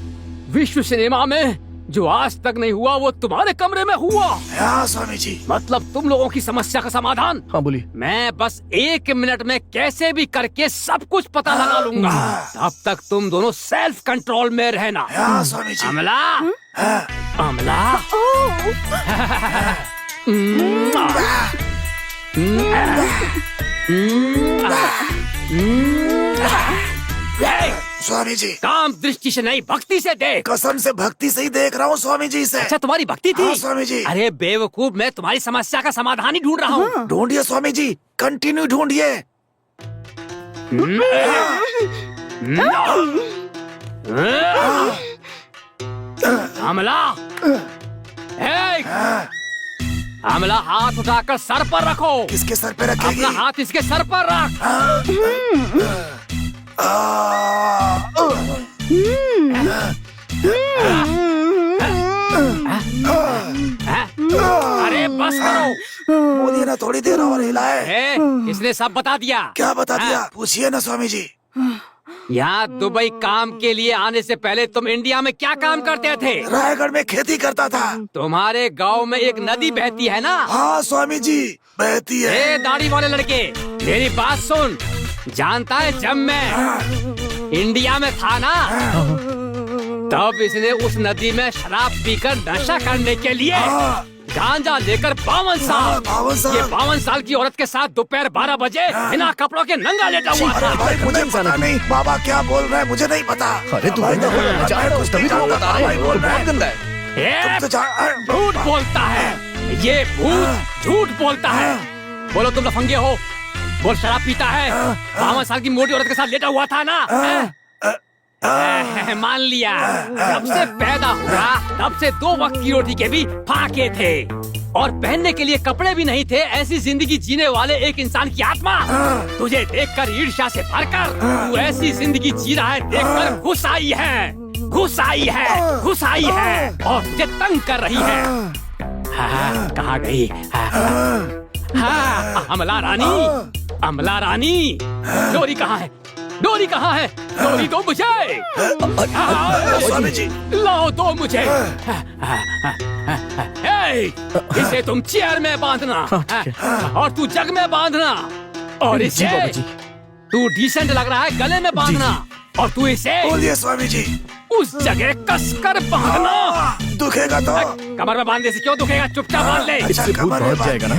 विश्व सिनेमा में जो आज तक नहीं हुआ वो तुम्हारे कमरे में हुआ। हाँ स्वामी जी। मतलब तुम लोगों की समस्या का समाधान? हाँ बोलिए। मैं बस 1 मिनट में कैसे भी करके सब कुछ पता लगा लूंगा। तब तक तुम दोनों सेल्फ कंट्रोल में रहना। हाँ स्वामी जी। अमला, अमला, स्वामी जी, काम दृष्टि से नहीं भक्ति से देख। कसम से भक्ति से ही देख रहा हूँ स्वामी जी से। अच्छा तुम्हारी भक्ति थी? हाँ स्वामी जी। अरे बेवकूफ, मैं तुम्हारी समस्या का समाधान ही ढूंढ रहा हूँ। ढूंढिए स्वामी जी, कंटिन्यू ढूंढिए। अमला, अमला हाथ उठाकर सर पर रखो। किसके सर पे रखेगी? अपना हाथ इसके सर पर रख। अरे बस करो। बोलिए ना, थोड़ी देर और हिलाए। इसने सब बता दिया। क्या बता दिया? पूछिए ना स्वामी जी। यहाँ दुबई काम के लिए आने से पहले तुम इंडिया में क्या काम करते थे? रायगढ़ में खेती करता था। तुम्हारे गांव में एक नदी बहती है ना? हाँ स्वामी जी, बहती है। ए दाढ़ी वाले लड़के, मेरी बात सुन। जानता है जब मैं इंडिया में था ना, तब इसने उस नदी में शराब पीकर नशा करने के लिए गांजा लेकर 52 साल, 52 साल की औरत के साथ दोपहर 12 बजे बिना कपड़ों के नंगा लेटा हुआ था। भाई मुझे पता नहीं, बाबा क्या बोल रहा है मुझे नहीं पता। अरे तू गंदा बोल रहा है, तभी तो वो बता रहे हैं। तो बहुत गंदा है। झूठ बोलता है ये भूत, झूठ बोलता है। बोलो तुम लफंगे हो, बोल शराब पीता है, 52 साल की मोटी औरत के साथ लेटा हुआ था ना? मान लिया। जब से पैदा हुआ तब से 2 वक्त की रोटी के भी फाके थे और पहनने के लिए कपड़े भी नहीं थे। ऐसी जिंदगी जीने वाले एक इंसान की आत्मा तुझे देखकर ईर्ष्या से भरकर तू ऐसी जिंदगी जी रहा है देखकर घुस आई है, घुस आई है, घुस आई है और तुझे तंग कर रही है। कहाँ गई? अमला रानी, अमला रानी, डोरी कहाँ है? डोरी कहाँ है? डोरी दो मुझे। स्वामी जी, लाओ दो मुझे। इसे तुम चेयर में बांधना और तू जग में बांधना और इसे तू डिसेंट लग रहा है गले में बांधना और तू इसे बोलिए स्वामी जी उस जगह कसकर बांधना। दुखेगा तो? कमर में बांधने से क्यों दुखेगा? चुपचाप बांध ले। इससे भूत भाग जाएगा ना?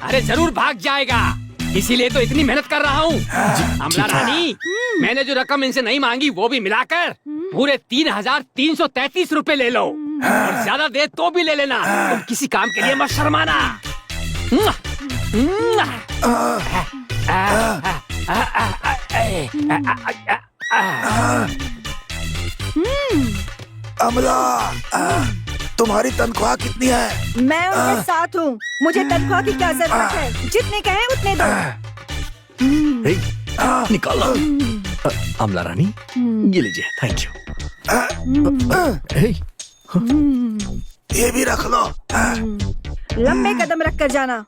अरे जरूर भाग जाएगा, इसीलिए तो इतनी मेहनत कर रहा हूँ। अमला रानी, मैंने जो रकम इनसे नहीं मांगी वो भी मिलाकर पूरे 3,333 रुपए ले लो और ज्यादा दे तो भी ले लेना। तुम किसी काम के लिए मत शर्माना। अमला, तुम्हारी तनख्वाह कितनी है? मैं उनके साथ हूँ, मुझे तनख्वाह की क्या जरूरत है? जितने कहें उतने दो। निकालो। अमला रानी, ये लीजिए, थैंक यू। ये भी रख लो। लंबे कदम रख कर जाना।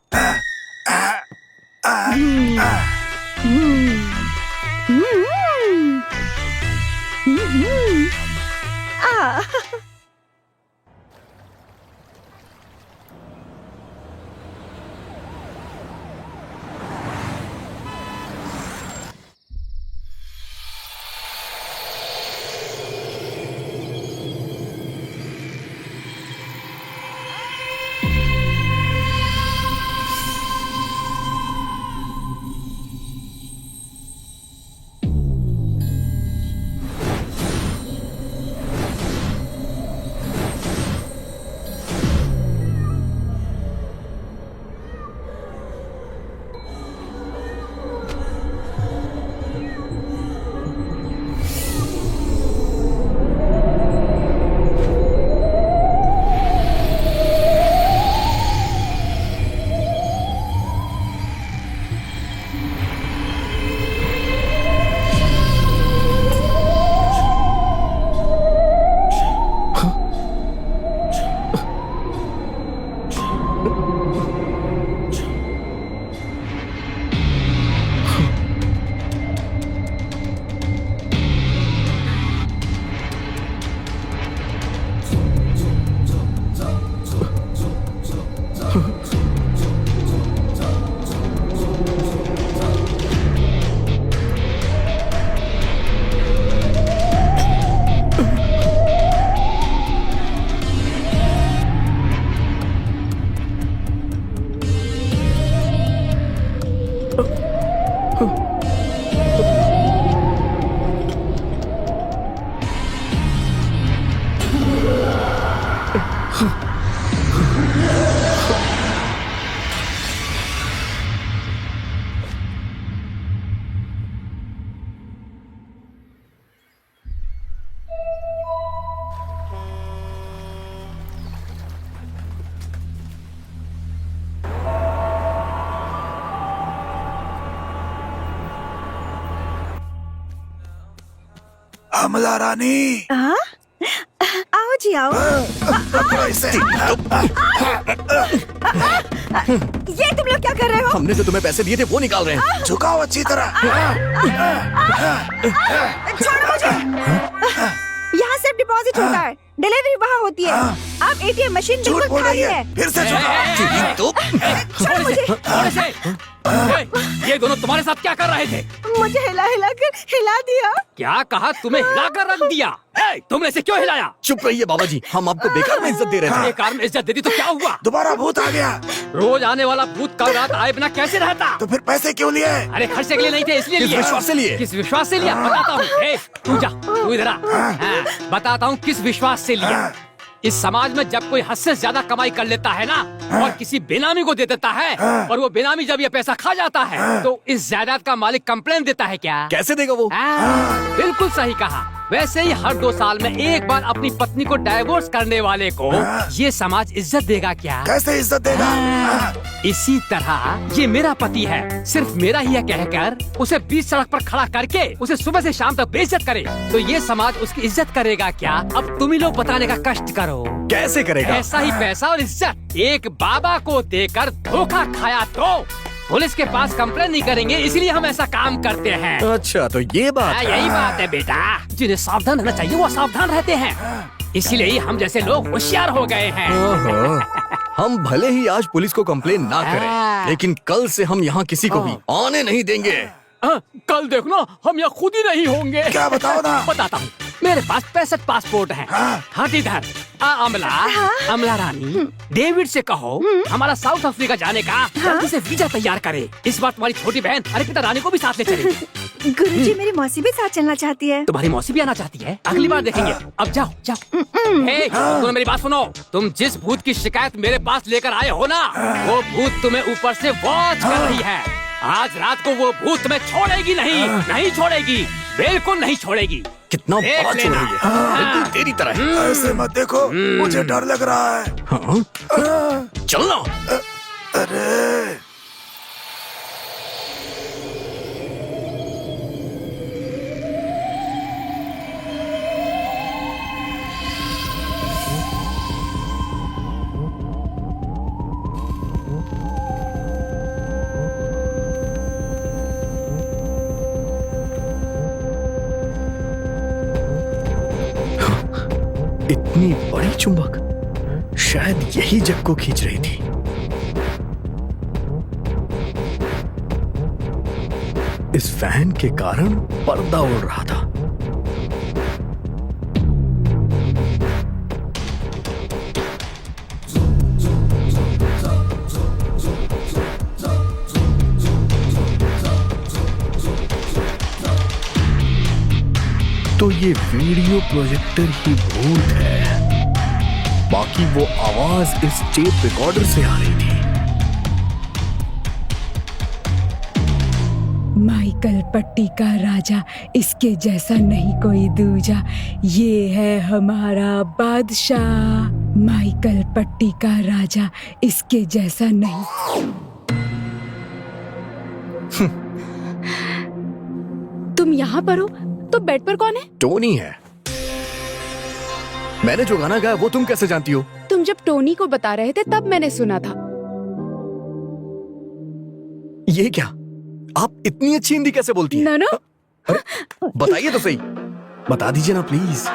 अमला रानी, हाँ? आओ जी आओ। पकड़ो इसे। ये तुम लोग क्या कर रहे हो? हमने जो तुम्हें पैसे दिए थे वो निकाल रहे हैं। झुकाओ अच्छी तरह। छोड़ो मुझे। यहाँ सिर्फ डिपॉजिट होता है, डिलीवरी वहाँ होती है। अब एटीएम मशीन झूठ बिल्कुल बोल रही खाली है, है। फिर से झुकाओ। छोड़ो मुझे। थोड़े से। ये दोनों तुम्हारे साथ क्या कर रहे थे? मुझे हिला हिला कर हिला दिया। क्या कहा? तुम्हें हिलाकर रख दिया? तुमने इसे क्यों हिलाया? चुप रहिए बाबा जी, हम आपको बेकार में इज्जत दे रहे थे। बेकार में इज्जत दे दी तो क्या हुआ? दोबारा भूत आ गया। रोज आने वाला भूत कल रात आए बिना कैसे रहता? तो फिर पैसे क्यों लिए? अरे खर्चे के लिए नहीं थे, इसलिए किस लिए। विश्वास से लिए? किस विश्वास से लिया बताता हूँ। तू जा, तू इधर आ। हाँ, बताता हूँ किस विश्वास से लिया। इस समाज में जब कोई हद से ज्यादा कमाई कर लेता है ना और किसी बेनामी को दे देता है और वो बेनामी जब ये पैसा खा जाता है तो इस जायदाद का मालिक कंप्लेन देता है। क्या कैसे देगा वो? बिल्कुल सही कहा। वैसे ही हर 2 साल में एक बार अपनी पत्नी को डाइवोर्स करने वाले को ये समाज इज्जत देगा क्या? कैसे इज्जत देगा? इसी तरह ये मेरा पति है, सिर्फ मेरा ही है कहकर उसे बीच सड़क पर खड़ा करके उसे सुबह से शाम तक बेइज्जत करे तो ये समाज उसकी इज्जत करेगा क्या? अब तुम ही लोग बताने का कष्ट करो। कैसे करेगा? ऐसा ही पैसा और इज्जत एक बाबा को देकर धोखा खाया तो पुलिस के पास कंप्लेन नहीं करेंगे, इसलिए हम ऐसा काम करते हैं। अच्छा तो ये बात है। यही बात है बेटा, जिन्हें सावधान रहना चाहिए वो सावधान रहते हैं, इसीलिए ही हम जैसे लोग होशियार हो गए हैं। ओहो, हम भले ही आज पुलिस को कंप्लेन ना करें, लेकिन कल से हम यहाँ किसी को भी आने नहीं देंगे। कल देखना हम यहाँ खुद ही नहीं होंगे। क्या बताओ ना? बताता हूँ। मेरे पास 65 पासपोर्ट हैं। हाथ इधर। अमला रानी, डेविड से कहो हमारा साउथ अफ्रीका जाने का जल्दी से वीजा तैयार करे। इस बार तुम्हारी छोटी बहन अर्पिता रानी को भी साथ ले चलेगी। गुरुजी, मेरी मौसी भी साथ चलना चाहती है। तुम्हारी मौसी भी आना चाहती है? अगली बार देखेंगे। अब जाओ जाओ। तुम मेरी बात सुनो। तुम जिस भूत की शिकायत मेरे पास लेकर आए हो ना, वो भूत तुम्हें ऊपर से वॉच कर रही है। आज रात को वो भूत तुम्हें छोड़ेगी नहीं छोड़ेगी, बिल्कुल नहीं छोड़ेगी। कितना बड़ा चोर है ये, बिल्कुल तेरी तरह है। ऐसे मत देखो, मुझे डर लग रहा है। हाँ? चलना। अरे इतनी बड़ी चुंबक, शायद यही जग को खींच रही थी। इस फैन के कारण पर्दा उड़ रहा था। तो ये वीडियो प्रोजेक्टर ही भूत है, बाकी वो आवाज इस टेप रिकॉर्डर से आ रही थी। माइकल पट्टी का राजा, इसके जैसा नहीं कोई दूजा, ये है हमारा बादशाह। माइकल पट्टी का राजा, इसके जैसा नहीं। तुम यहाँ पर हो तो बेड पर कौन है? टोनी है। मैंने जो गाना गाया वो तुम कैसे जानती हो? तुम जब टोनी को बता रहे थे तब मैंने सुना था। ये क्या, आप इतनी अच्छी हिंदी कैसे बोलती हैं? नो बताइए तो सही, बता दीजिए ना प्लीज।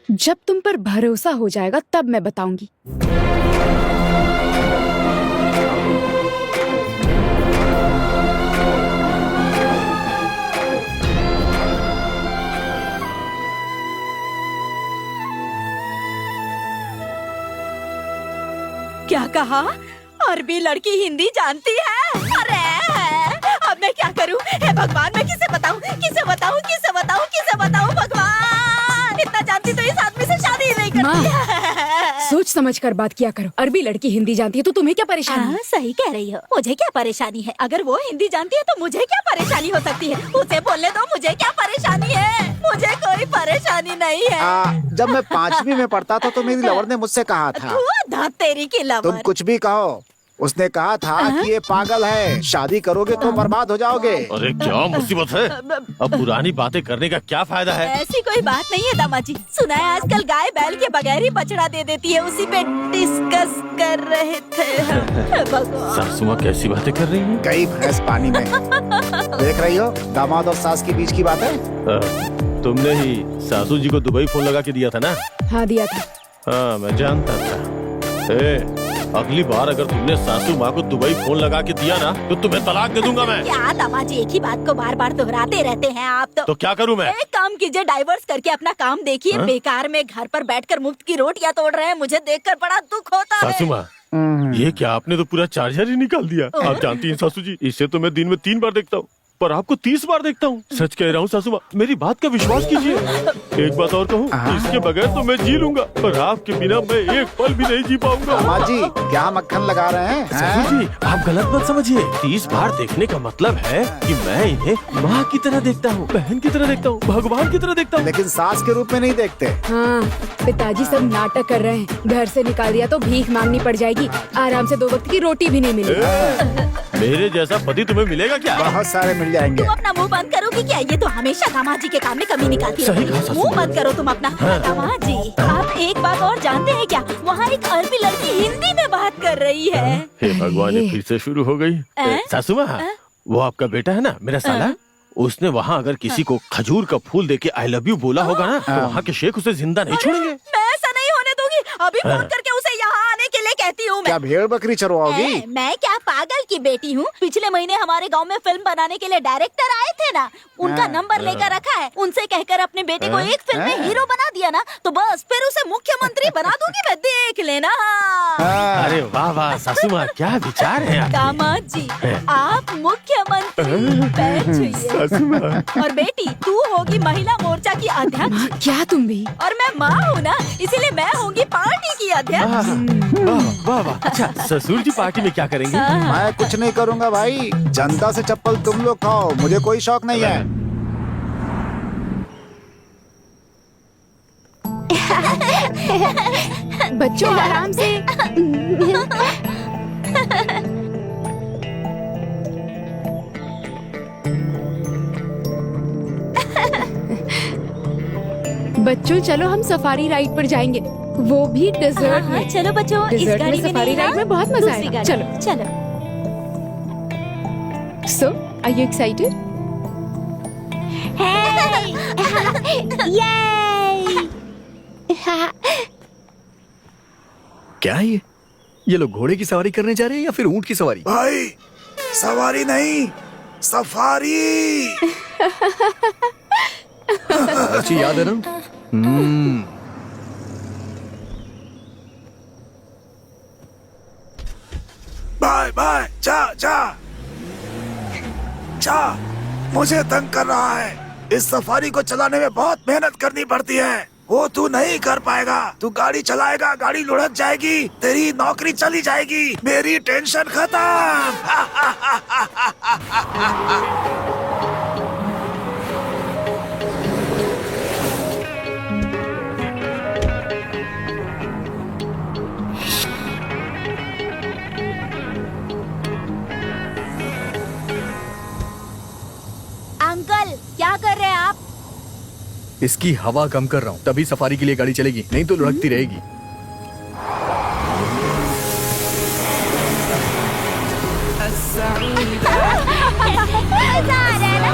जब तुम पर भरोसा हो जाएगा तब मैं बताऊंगी। कहा अरबी लड़की हिंदी जानती है? अरे अब मैं क्या करूं? हे भगवान, मैं किसे बताऊं, किसे बताऊं, किसे बताऊं, किसे बताऊं? भगवान, इतना जानती तो इस आदमी से शादी ही नहीं करती। सोच समझ कर बात किया करो। अरबी लड़की हिंदी जानती है तो तुम्हें क्या परेशानी है? सही कह रही हो, मुझे क्या परेशानी है? अगर वो हिंदी जानती है तो मुझे क्या परेशानी हो सकती है? उसे बोलने दो, मुझे क्या परेशानी है? मुझे कोई परेशानी नहीं है। जब मैं 5वीं में पढ़ता था तो मेरी लवर ने मुझसे कहा था, तू धात तेरी की लवर। तुम कुछ भी कहो, उसने कहा था कि ये पागल है, शादी करोगे तो बर्बाद हो जाओगे। अरे क्या मुसीबत है? अब पुरानी बातें करने का क्या फायदा है? ऐसी कोई बात नहीं है दामाजी। सुना है आजकल गाय बैल के बगैर ही बछड़ा दे देती है, उसी पे डिस्कस कर रहे थे। सासू माँ कैसी बातें कर रही हैं? कई भैंस पानी में। देख रही हो, दामाद और सास के बीच की बात है। तुमने ही सासू जी को दुबई फोन लगा के दिया था ना? हाँ दिया था। हाँ मैं जानता था। अगली बार अगर तुमने सासू माँ को दुबई फोन लगा के दिया ना तो तुम्हें तलाक दे दूंगा मैं। क्या दामाजी एक ही बात को बार बार दोहराते रहते हैं आप तो क्या करूँ मैं? एक काम कीजिए, डाइवर्स करके अपना काम देखिए। बेकार में घर पर बैठकर मुफ्त की रोटियां तोड़ रहे हैं, मुझे देखकर बड़ा दुख होता है। सासू माँ, ये क्या आपने तो पूरा चार्जर ही निकाल दिया। आप जानती हैं सासू जी, इसे तो मैं दिन में 3 बार देखता हूँ पर आपको 30 बार देखता हूँ। सच कह रहा हूँ सासू माँ, मेरी बात का विश्वास कीजिए। एक बात और कहूँ, इसके बगैर तो मैं जी लूंगा पर आपके बिना मैं एक पल भी नहीं जी पाऊंगा। दामाद जी क्या मक्खन लगा रहे हैं? सासू जी आप गलत मत समझिए। 30 बार देखने का मतलब है कि मैं इन्हें माँ की तरह देखता हूँ, बहन की तरह देखता हूँ, भगवान की तरह देखता हूँ। लेकिन सास के रूप में नहीं देखते। हाँ, पिताजी सब नाटक कर रहे हैं। घर से निकाल दिया तो भीख मांगनी पड़ जाएगी, आराम से 2 वक्त की रोटी भी नहीं मिलेगी। मेरे जैसा पति तुम्हें मिलेगा क्या? बहुत सारे मिल जाएंगे। तुम अपना मुंह बंद करोगी क्या? ये तो हमेशा दामाजी के काम में कमी निकालती सही है। कहा सासू मुंह माँ। बंद करो तुम अपना। दामाजी आप एक बात और जानते हैं क्या? वहाँ एक अरबी लड़की हिंदी में बात कर रही है। हे भगवान, ये फिर से शुरू हो गई। सासू माँ, वो आपका बेटा है ना, मेरा साला, उसने वहाँ अगर किसी को खजूर का फूल देके आई लव यू बोला होगा ना तो वहाँ के शेख उसे जिंदा नहीं छोड़ेंगे। मैं ऐसा नहीं होने दूंगी। अभी फोन करके उसे यहाँ आने के लिए कहती हूँ। क्या भेड़ बकरी चरवाओगी? मैं क्या पागल की बेटी हूँ? पिछले महीने हमारे गांव में फिल्म बनाने के लिए डायरेक्टर आए थे ना, उनका नंबर लेकर रखा है। उनसे कहकर अपने बेटे को एक फिल्म में हीरो बना दिया ना तो बस फिर उसे मुख्यमंत्री बना दूंगी मैं, देख लेना। अरे वाह वाह सासू माँ, क्या विचार है आपके? दामाद जी आप मुख्यमंत्री बैठिए। और बेटी तू होगी महिला मोर्चा की अध्यक्ष। क्या तुम भी? और मैं माँ हूँ ना, इसीलिए मैं होंगी पार्टी की अध्यक्ष। वाह वाह। अच्छा ससुर जी पार्टी में क्या करेंगे? मैं कुछ नहीं करूँगा भाई, जनता से चप्पल तुम लोग खाओ, मुझे कोई शौक नहीं है। बच्चों आराम से। बच्चों चलो हम सफारी राइड पर जाएंगे, वो भी डेजर्ट में। चलो बच्चों, इस डेजर्ट गाड़ी में में सफारी नहीं, राइड में बहुत मजा दूसरी आएगा। गाड़ी चलो में। चलो। सो आर यू एक्साइटेड? क्या है ये लोग घोड़े की सवारी करने जा रहे हैं या फिर ऊंट की सवारी? भाई सवारी नहीं, सफारी। अच्छी याद है ना? बाय बाय, जा जा जा, मुझे तंग कर रहा है। इस सफारी को चलाने में बहुत मेहनत करनी पड़ती है, वो तू नहीं कर पाएगा। तू गाड़ी चलाएगा, गाड़ी लुढ़क जाएगी, तेरी नौकरी चली जाएगी, मेरी टेंशन खत्म। अंकल क्या कर रहे हैं आप? इसकी हवा कम कर रहा हूँ, तभी सफारी के लिए गाड़ी चलेगी, नहीं तो लुढ़कती रहेगी। मजा आ रहा है ना?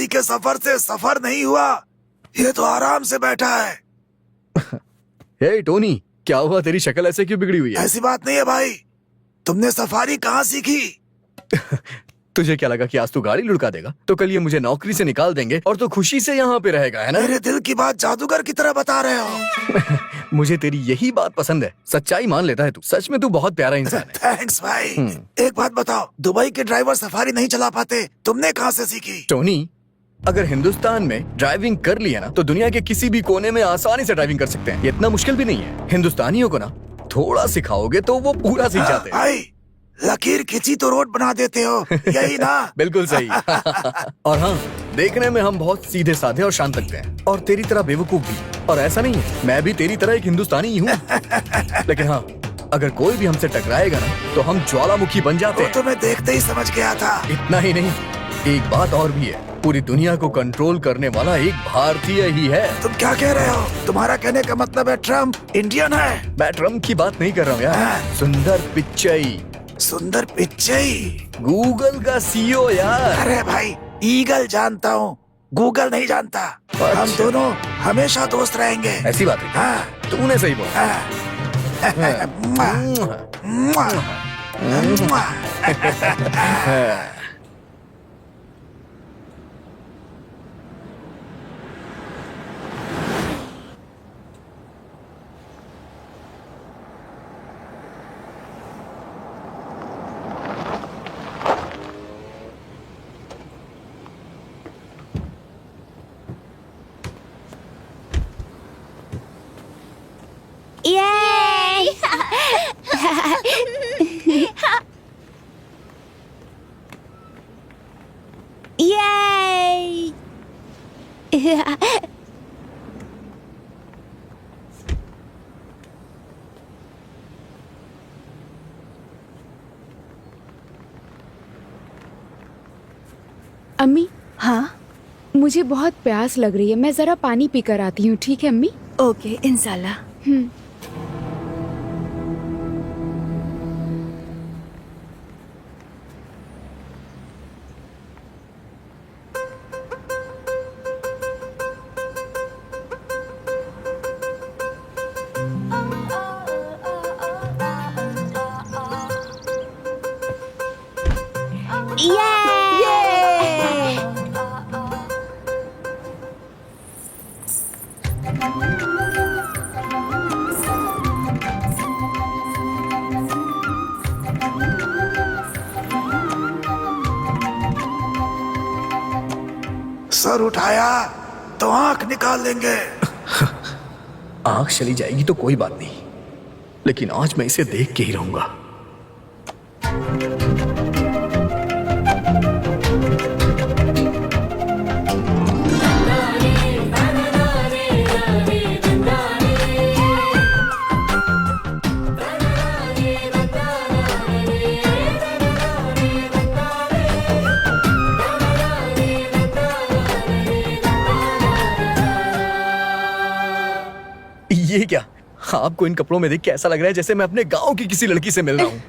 गाड़ी के सफर से सफर नहीं हुआ, ये तो आराम से बैठा है। हे टोनी, क्या हुआ? तेरी शक्ल ऐसे क्यों बिगड़ी हुई है? ऐसी बात नहीं है भाई, तुमने सफारी कहाँ सीखी? तुझे क्या लगा कि आज तू गाड़ी लुढ़का देगा तो कल ये मुझे नौकरी से निकाल देंगे और तू खुशी से यहाँ पे रहेगा, है ना? मेरे दिल की बात जादूगर की तरह बता रहे हो। मुझे तेरी यही बात पसंद है, सच्चाई मान लेता है तू। सच में तू बहुत प्यारा इंसान है। थैंक्स भाई। एक बात बताओ, दुबई के ड्राइवर सफारी नहीं चला पाते, तुमने कहाँ से सीखी? टोनी, अगर हिंदुस्तान में ड्राइविंग कर लिया ना तो दुनिया के किसी भी कोने में आसानी से ड्राइविंग कर सकते हैं। ये इतना मुश्किल भी नहीं है। हिंदुस्तानियों को ना थोड़ा सिखाओगे तो वो पूरा सीख जाते हैं। भाई, लकीर खींची तो रोड बना देते हो, यही ना? बिल्कुल सही। और हाँ, देखने में हम बहुत सीधे साधे और शांत लगते हैं, और तेरी तरह बेवकूफ भी। और ऐसा नहीं है, मैं भी तेरी तरह एक हिंदुस्तानी ही हूँ। लेकिन हाँ, अगर कोई भी हमसे टकराएगा ना तो हम ज्वालामुखी बन जाते हैं। तो मैं देखते ही समझ गया था। इतना ही नहीं, एक बात और भी है, पूरी दुनिया को कंट्रोल करने वाला एक भारतीय ही है। तुम क्या कह रहे हो? तुम्हारा कहने का मतलब है ट्रम्प इंडियन है? मैं ट्रम्प की बात नहीं कर रहा हूँ यार, सुंदर पिच्चई। सुंदर पिच्चई? गूगल का सीईओ यार। अरे भाई, ईगल जानता हूँ, गूगल नहीं जानता। अच्छा। हम दोनों हमेशा दोस्त रहेंगे। ऐसी बात है? हाँ। तूने सही बोला। Yay! Yay! अम्मी, हाँ, मुझे बहुत प्यास लग रही है, मैं जरा पानी पीकर आती हूँ, ठीक है अम्मी? ओके, इंशाल्लाह। सर उठाया तो आंख निकाल लेंगे। आंख चली जाएगी तो कोई बात नहीं, लेकिन आज मैं इसे देख के ही रहूंगा। ये क्या? आपको इन कपड़ों में देख के ऐसा लग रहा है जैसे मैं अपने गांव की किसी लड़की से मिल रहा हूँ।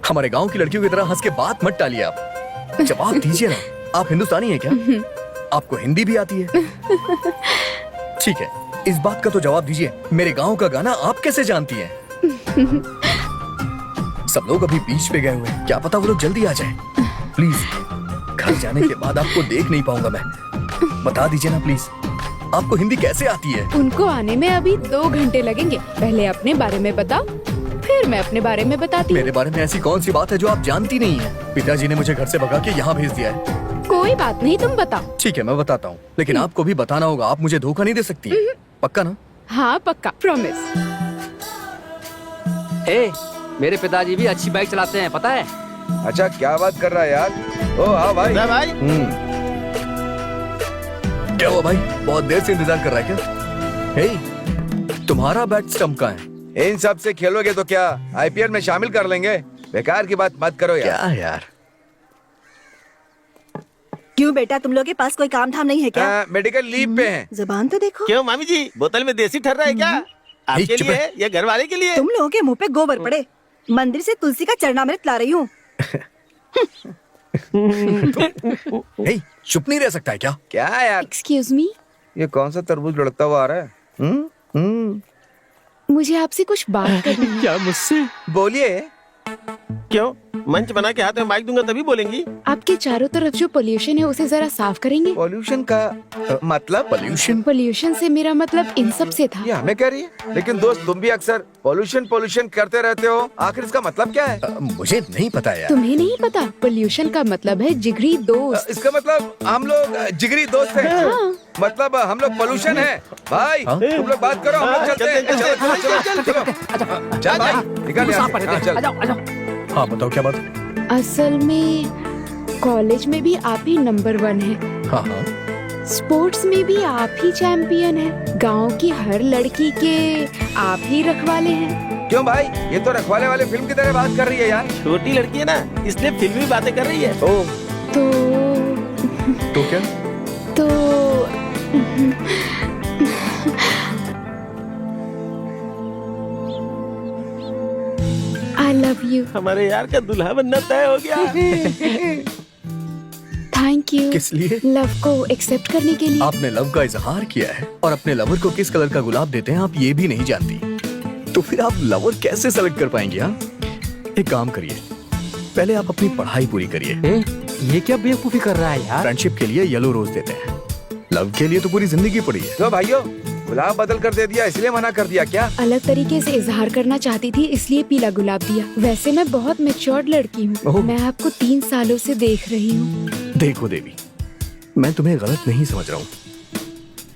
हमारे गांव की लड़कियों की तरह हंस के बात मत टालिए आप। जवाब दीजिए ना, आप हिंदुस्तानी हैं क्या? आपको हिंदी भी आती है? ठीक है, इस बात का तो जवाब दीजिए, मेरे गांव का गाना आप कैसे जानती हैं? सब लोग अभी बीच पे गए हुए हैं, क्या पता वो लोग जल्दी आ जाए। प्लीज, घर जाने के बाद आपको देख नहीं पाऊंगा मैं, बता दीजिए ना प्लीज, आपको हिंदी कैसे आती है? उनको आने में अभी 2 घंटे लगेंगे। पहले अपने बारे में बताओ, फिर मैं अपने बारे में बताती हूँ। मेरे बारे में ऐसी कौन सी बात है जो आप जानती नहीं है? पिताजी ने मुझे घर से भगा के यहाँ भेज दिया है। कोई बात नहीं, तुम बताओ। ठीक है, मैं बताता हूँ, लेकिन आपको भी बताना होगा। आप मुझे धोखा नहीं दे सकती है, पक्का ना? हाँ पक्का, प्रॉमिस। मेरे पिताजी भी अच्छी बाइक चलाते हैं, पता है? अच्छा, क्या बात कर रहा है यार? ओ हाँ भाई। भाई क्या हुआ भाई, बहुत देर से इंतजार कर रहा है क्या? हे, तुम्हारा बैट स्टंप का है। इन सब से खेलोगे तो क्या आईपीएल में शामिल कर लेंगे? बेकार की बात मत करो यार। क्या यार? क्यों बेटा, तुम लोग के पास कोई काम धाम नहीं है क्या? मेडिकल लीव पे हैं। जुबान तो देखो। क्यों मामी जी, बोतल में देसी ठर्रा है क्या? आपके चुप लिए है। है या घर वाले के लिए? तुम लोगों के मुंह पे गोबर पड़े। मंदिर से तुलसी का चरणामृत ला रही हूँ, हे, चुप नहीं रह सकता है क्या? क्या यार, एक्सक्यूज मी, ये कौन सा तरबूज लड़ता हुआ आ रहा है? मुझे आपसे कुछ बात करनी है। क्या मुझसे? बोलिए। क्यों? मंच बना के हाथ में माइक दूंगा तभी बोलेंगी। आपके चारों तरफ जो पोल्यूशन है उसे जरा साफ करेंगे। पॉल्यूशन का मतलब? पोल्यूशन? पोल्यूशन से मेरा मतलब इन सब से था। ये हमें कह रही है, लेकिन दोस्त तुम भी अक्सर पोल्यूशन पोल्यूशन करते रहते हो, आखिर इसका मतलब क्या है? मुझे नहीं पता यार। तुम्हें नहीं पता? पोल्यूशन का मतलब है जिगरी दोस्त। इसका मतलब हम लोग जिगरी दोस्त हैं। हाँ। मतलब हम लोग पोल्यूशन है। भाई तुम लोग बात करो, हम लोग चलते हैं। चलो चलो चलो चलो चल भाई, निकल यहाँ से। हाँ, चल। हाँ बताओ क्या बात? असल में कॉलेज में भी आप ही नंबर 1 है, हाँ हाँ। स्पोर्ट्स में भी आप ही चैंपियन है, गांव की हर लड़की के आप ही रखवाले हैं। क्यों भाई, ये तो रखवाले वाले फिल्म की तरह बात कर रही है यार। छोटी लड़की है ना, इसलिए फिल्मी बातें कर रही है। ओह, तो क्या? तो आई लव यू। हमारे यार का दुल्हा बनना तय हो गया। Thank you. किस लिए? लव को एक्सेप्ट करने के लिए। आपने लव का इजहार किया है और अपने लवर को किस कलर का गुलाब देते हैं आप ये भी नहीं जानती, तो फिर आप लवर कैसे सेलेक्ट कर पाएंगे? हाँ, एक काम करिए, पहले आप अपनी पढ़ाई पूरी करिए। ये क्या बेवकूफी कर रहा है यार? फ्रेंडशिप के लिए येलो रोज देते हैं, लव के लिए तो पूरी जिंदगी पड़ी है। तो भाइयों, गुलाब बदल कर दे दिया इसलिए मना कर दिया क्या? अलग तरीके से इजहार करना चाहती थी इसलिए पीला गुलाब दिया। वैसे मैं बहुत मैच्योर्ड लड़की हूँ। ओह। मैं आपको 3 सालों से देख रही हूँ। देखो देवी, मैं तुम्हें गलत नहीं समझ रहा हूँ,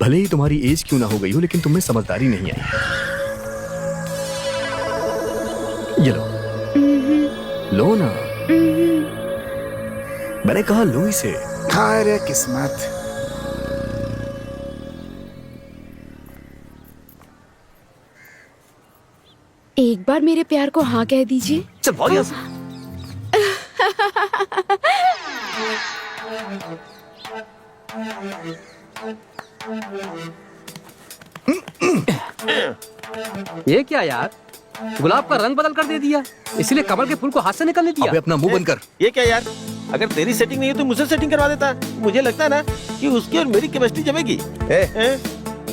भले ही तुम्हारी एज क्यों ना हो गई हो, लेकिन तुम्हें समझदारी नहीं आई। ये लो, लो ना, मैंने कहा लो इसे। हाय रे किस्मत। एक बार मेरे प्यार को हाँ कह दीजिए। चल भाग यहाँ से। ये क्या यार, गुलाब का रंग बदल कर दे दिया, इसलिए कमल के फूल को हाथ से निकलने दिया। अबे अपना मुंह बंद कर। ये क्या यार, अगर तेरी सेटिंग नहीं है तो मुझसे सेटिंग करवा देता। मुझे लगता है ना कि उसकी और मेरी केमिस्ट्री जमेगी।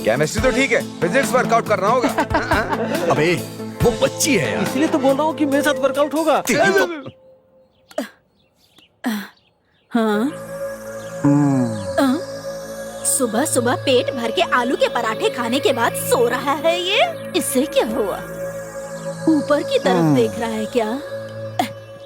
केमिस्ट्री तो ठीक है, फिजिक्स वर्कआउट करना होगा। अबे वो बच्ची है यार। इसलिए तो बोल रहा हूँ कि मेरे साथ वर्कआउट होगा। सुबह सुबह पेट भर के आलू के पराठे खाने के बाद सो रहा है ये। इससे क्या हुआ? ऊपर की तरफ देख रहा है क्या?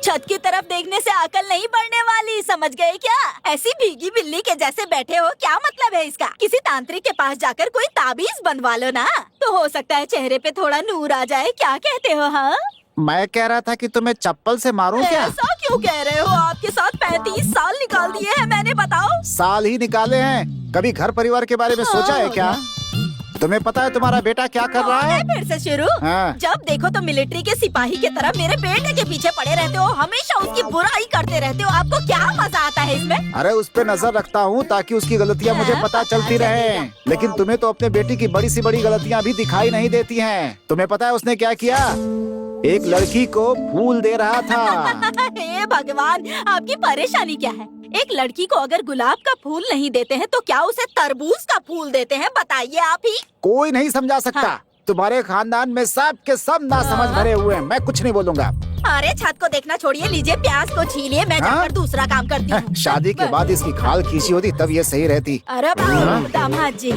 छत की तरफ देखने से अकल नहीं बढ़ने वाली, समझ गए क्या? ऐसी भीगी बिल्ली के जैसे बैठे हो, क्या मतलब है इसका? किसी तांत्रिक के पास जाकर कोई ताबीज बनवा लो ना, तो हो सकता है चेहरे पे थोड़ा नूर आ जाए। क्या कहते हो? हाँ, मैं कह रहा था कि तुम्हें चप्पल से मारूं क्या? ऐसा क्यों कह रहे हो? आपके साथ 35 साल निकाल दिए हैं मैंने, बताओ। साल ही निकाले हैं, कभी घर परिवार के बारे में सोचा है क्या? तुम्हें पता है तुम्हारा बेटा क्या कर रहा है? फिर से शुरू? हाँ। जब देखो तो मिलिट्री के सिपाही की तरह मेरे बेटे के पीछे पड़े रहते हो, हमेशा उसकी बुराई करते रहते हो। आपको क्या मजा आता है इसमें? अरे उस पे नजर रखता हूँ ताकि उसकी गलतियाँ मुझे पता चलती रहे, लेकिन तुम्हें तो अपने बेटी की बड़ी सी बड़ी गलतियाँ भी दिखाई नहीं देती हैं। तुम्हें पता है उसने क्या किया? एक लड़की को फूल दे रहा था। हे भगवान, आपकी परेशानी क्या है? एक लड़की को अगर गुलाब का फूल नहीं देते हैं तो क्या उसे तरबूज का फूल देते हैं? बताइए आप ही। कोई नहीं समझा सकता। हाँ। तुम्हारे खानदान में सब के सब ना समझ भरे हुए हैं। मैं कुछ नहीं बोलूंगा। अरे छत को देखना छोड़िए, लीजिए प्याज को छीलिए, मैं हाँ? जाकर दूसरा काम करती हूँ। शादी के बाद इसकी खाल खींची होती तब ये सही रहती। अरे दामाद जी, दामाद जी।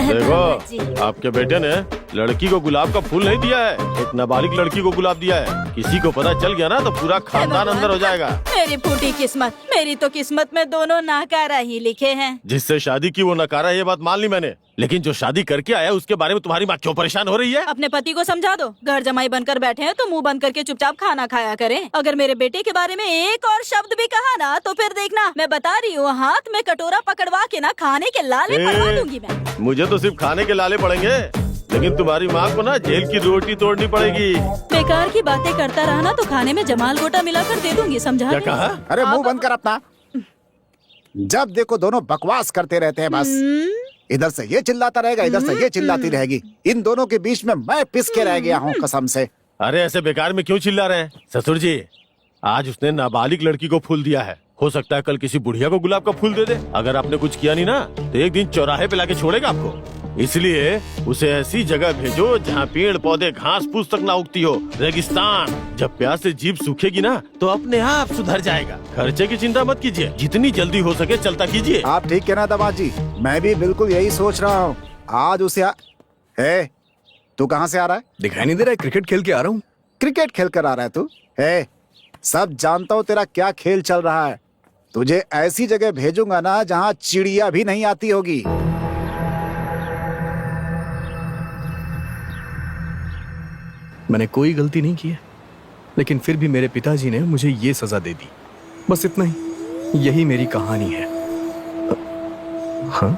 देखो, आपके बेटे ने लड़की को गुलाब का फूल नहीं दिया है, एक नाबालिग लड़की को गुलाब दिया है। किसी को पता चल गया ना तो पूरा खानदान अंदर हो जाएगा। मेरी फूटी किस्मत, मेरी तो किस्मत में दोनों नाकारा ही लिखे हैं। जिससे शादी की वो नकारा, ये बात मान ली मैंने, लेकिन जो शादी करके आया उसके बारे में तुम्हारी माँ क्यों परेशान हो रही है? अपने पति को समझा दो, घर जमाई बनकर बैठे हैं तो मुंह बंद करके चुपचाप खाना खाया करें। अगर मेरे बेटे के बारे में एक और शब्द भी कहा ना तो फिर देखना, मैं बता रही हूँ, हाथ में कटोरा पकड़वा के ना खाने के लाले पड़वा दूंगी मैं। मुझे तो सिर्फ खाने के लाले पड़ेंगे, लेकिन तुम्हारी माँ को ना जेल की रोटी तोड़नी पड़ेगी। बेकार की बातें करता रहा ना तो खाने में जमाल गोटा मिलाकर दे दूंगी, समझा? क्या कहा? अरे मुंह बंद कर अपना। जब देखो दोनों बकवास करते रहते हैं बस। इधर से ये चिल्लाता रहेगा, इधर से ये चिल्लाती रहेगी। इन दोनों के बीच में मैं पिस के रह गया हूँ कसम से। अरे ऐसे बेकार में क्यों चिल्ला रहे हैं? ससुर जी, आज उसने नाबालिग लड़की को फूल दिया है, हो सकता है कल किसी बुढ़िया को गुलाब का फूल दे दे। अगर आपने कुछ किया नहीं ना तो एक दिन चौराहे पे लाके छोड़ेगा आपको। इसलिए उसे ऐसी जगह भेजो जहाँ पेड़ पौधे घास फूस तक ना उगती हो, रेगिस्तान। जब प्यास से जीभ सूखेगी ना तो अपने आप सुधर जाएगा। खर्चे की चिंता मत कीजिए, जितनी जल्दी हो सके चलता कीजिए। आप ठीक कहना दामाद जी, मैं भी बिल्कुल यही सोच रहा हूँ। आज उसे तू कहाँ से आ रहा है? दिखाई नहीं दे रहा है? क्रिकेट खेल के आ रहा हूँ। क्रिकेट खेल कर आ रहा है तू? सब जानता हूँ तेरा क्या खेल चल रहा है। तुझे ऐसी जगह भेजूंगा ना जहाँ चिड़िया भी नहीं आती होगी। मैंने कोई गलती नहीं की है, लेकिन फिर भी मेरे पिताजी ने मुझे ये सजा दे दी। बस इतना ही, यही मेरी कहानी है। हाँ?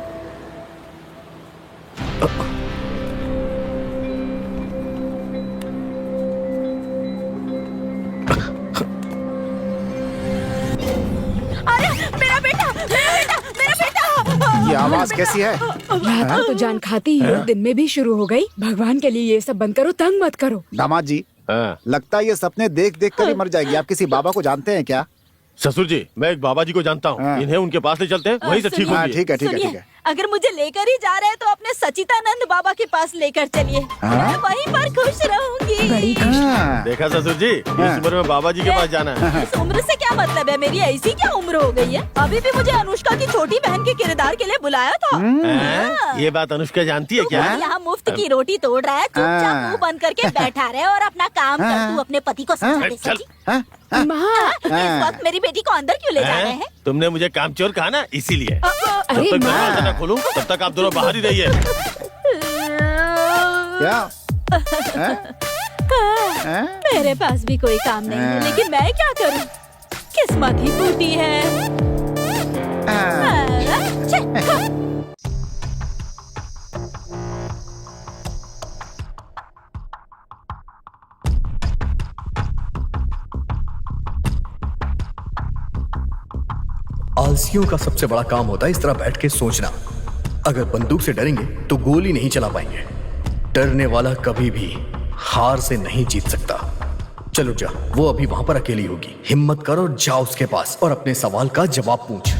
ये आवाज कैसी है? रात तो जान खाती ही दिन में भी शुरू हो गई। भगवान के लिए ये सब बंद करो, तंग मत करो। दामाद जी, लगता है ये सपने देख देख कर ही मर जाएगी। आप किसी बाबा को जानते हैं क्या? ससुर जी, मैं एक बाबा जी को जानता हूँ, इन्हें उनके पास ले चलते हैं, वहीं से ठीक होगी। ठीक है ठीक है ठीक सुनिए, है। अगर मुझे लेकर ही जा रहे हैं तो अपने सचितानंद बाबा के पास लेकर चलिए। मैं वहीं पर खुश रहूंगी। बड़ी खुश। देखा ससुर जी, इस उम्र में बाबा जी के पास जाना है। इस उम्र से क्या मतलब है? मेरी ऐसी क्या उम्र हो गई है? अभी भी मुझे अनुष्का की छोटी बहन के किरदार के लिए बुलाया था। ये बात अनुष्का जानती है क्या? यहाँ मुफ्त की रोटी तोड़ रहा है, चुपचाप मुंह बंद करके बैठा रहे और अपना काम कर। तू अपने पति को समझा दे। चल। सची। इस वक्त मेरी बेटी को अंदर क्यों ले जा रहे हैं? तुमने मुझे कामचोर कहा ना, इसीलिए। जब अरे तक माँ। दरवाजा ना खोलूं तब तक आप दोनों बाहर ही रहिए। क्या? मेरे पास भी कोई काम नहीं है, लेकिन मैं क्या करूं? किस्मत ही फूटी है। छे। आलसियों का सबसे बड़ा काम होता है इस तरह बैठ के सोचना। अगर बंदूक से डरेंगे तो गोली नहीं चला पाएंगे। डरने वाला कभी भी हार से नहीं जीत सकता। चलो जा, वो अभी वहां पर अकेली होगी। हिम्मत कर और जा उसके पास और अपने सवाल का जवाब पूछ।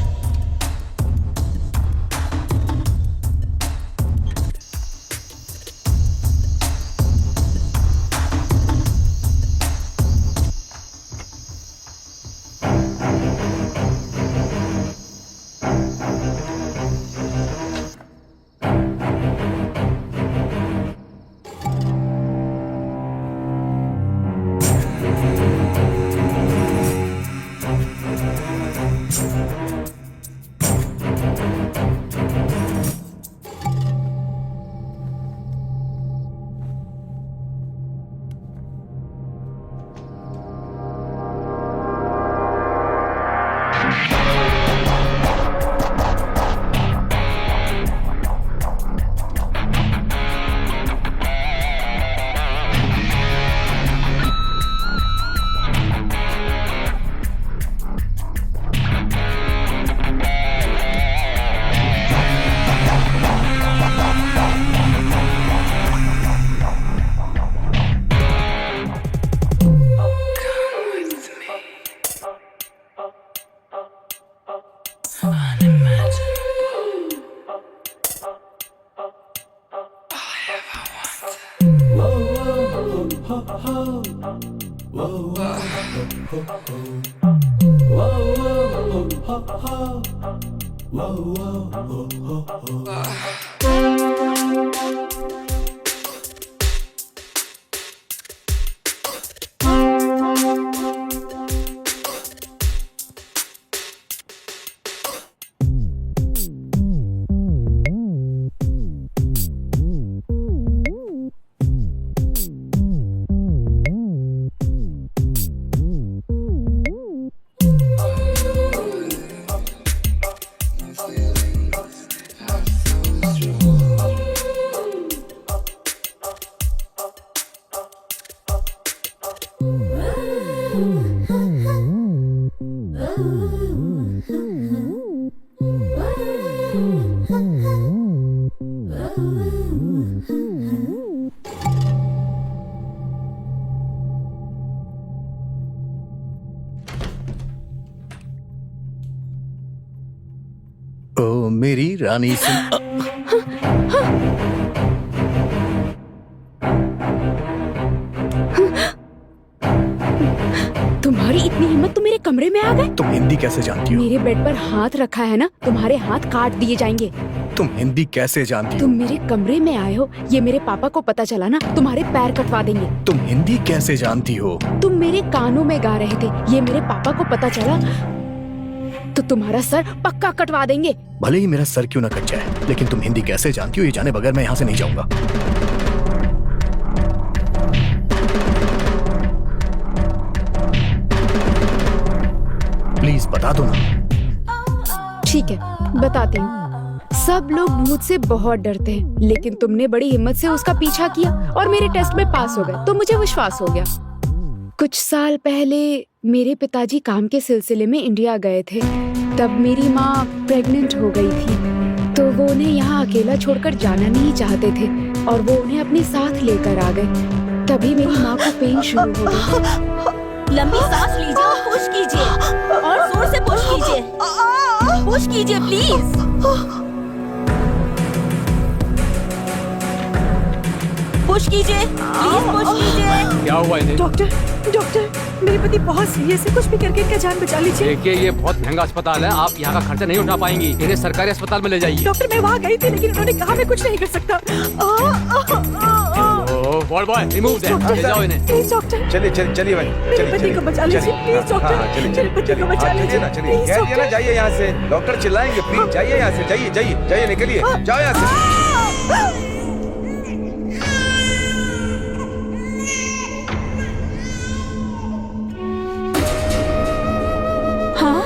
मेरी रानी सिंह। तुम्हारी इतनी हिम्मत, तुम मेरे कमरे में आ गए? तुम हिंदी कैसे जानती हो? मेरे बेड पर हाथ रखा है ना, तुम्हारे हाथ काट दिए जाएंगे। तुम हिंदी कैसे जानती हो? तुम मेरे कमरे में आए हो, ये मेरे पापा को पता चला ना, तुम्हारे पैर कटवा देंगे। तुम हिंदी कैसे जानती हो? तुम मेरे कानों में गा रहे थे, ये मेरे पापा को पता चला तो तुम्हारा सर पक्का कटवा देंगे। भले ही मेरा सर क्यों ना कट जाए, लेकिन तुम हिंदी कैसे जानती हो ये जाने बगैर मैं यहाँ से नहीं जाऊंगा। प्लीज बता दो ना। ठीक है, बताती हूँ। सब लोग भूत से बहुत डरते हैं, लेकिन तुमने बड़ी हिम्मत से उसका पीछा किया और मेरे टेस्ट में पास हो गए, तो मुझे विश्वास हो गया। कुछ साल पहले मेरे पिताजी काम के सिलसिले में इंडिया गए थे। तब मेरी माँ प्रेग्नेंट हो गई थी, तो वो उन्हें यहाँ अकेला छोड़कर जाना नहीं चाहते थे और वो उन्हें अपने साथ लेकर आ गए। तभी मेरी माँ को पेन शुरू हो गई। लंबी सांस लीजिए और पुश कीजिए, और जोर से पुश कीजिए। पुश कीजिए प्लीज। पुश कीजिए प्लीज, पुश कीजिए। क्या हुआ इन्हें? डॉक्टर, डॉक्टर, मेरे पति बहुत सीरियस है, कुछ भी करके इनका जान बचा लीजिए। देखिए ये बहुत महंगा अस्पताल है, आप यहाँ का खर्चा नहीं उठा पाएंगी। इन्हें सरकारी अस्पताल में ले जाइए। डॉक्टर, मैं वहाँ गई थी, लेकिन उन्होंने कहा मैं कुछ नहीं कर सकता। बॉय बॉय रिमूव दे, ले जाओ इन्हें। प्लीज डॉक्टर, चलिए भाई, मेरे पति को बचा लीजिए प्लीज डॉक्टर। मेरे पति को बचा लीजिए ना, प्लीज चलिए ना, डॉक्टर। जाइए यहाँ से। डॉक्टर चिल्लाएंगे, प्लीज जाइए यहाँ से, जाइए जाइए जाइए, निकलिए, जाओ यहाँ से। हाँ?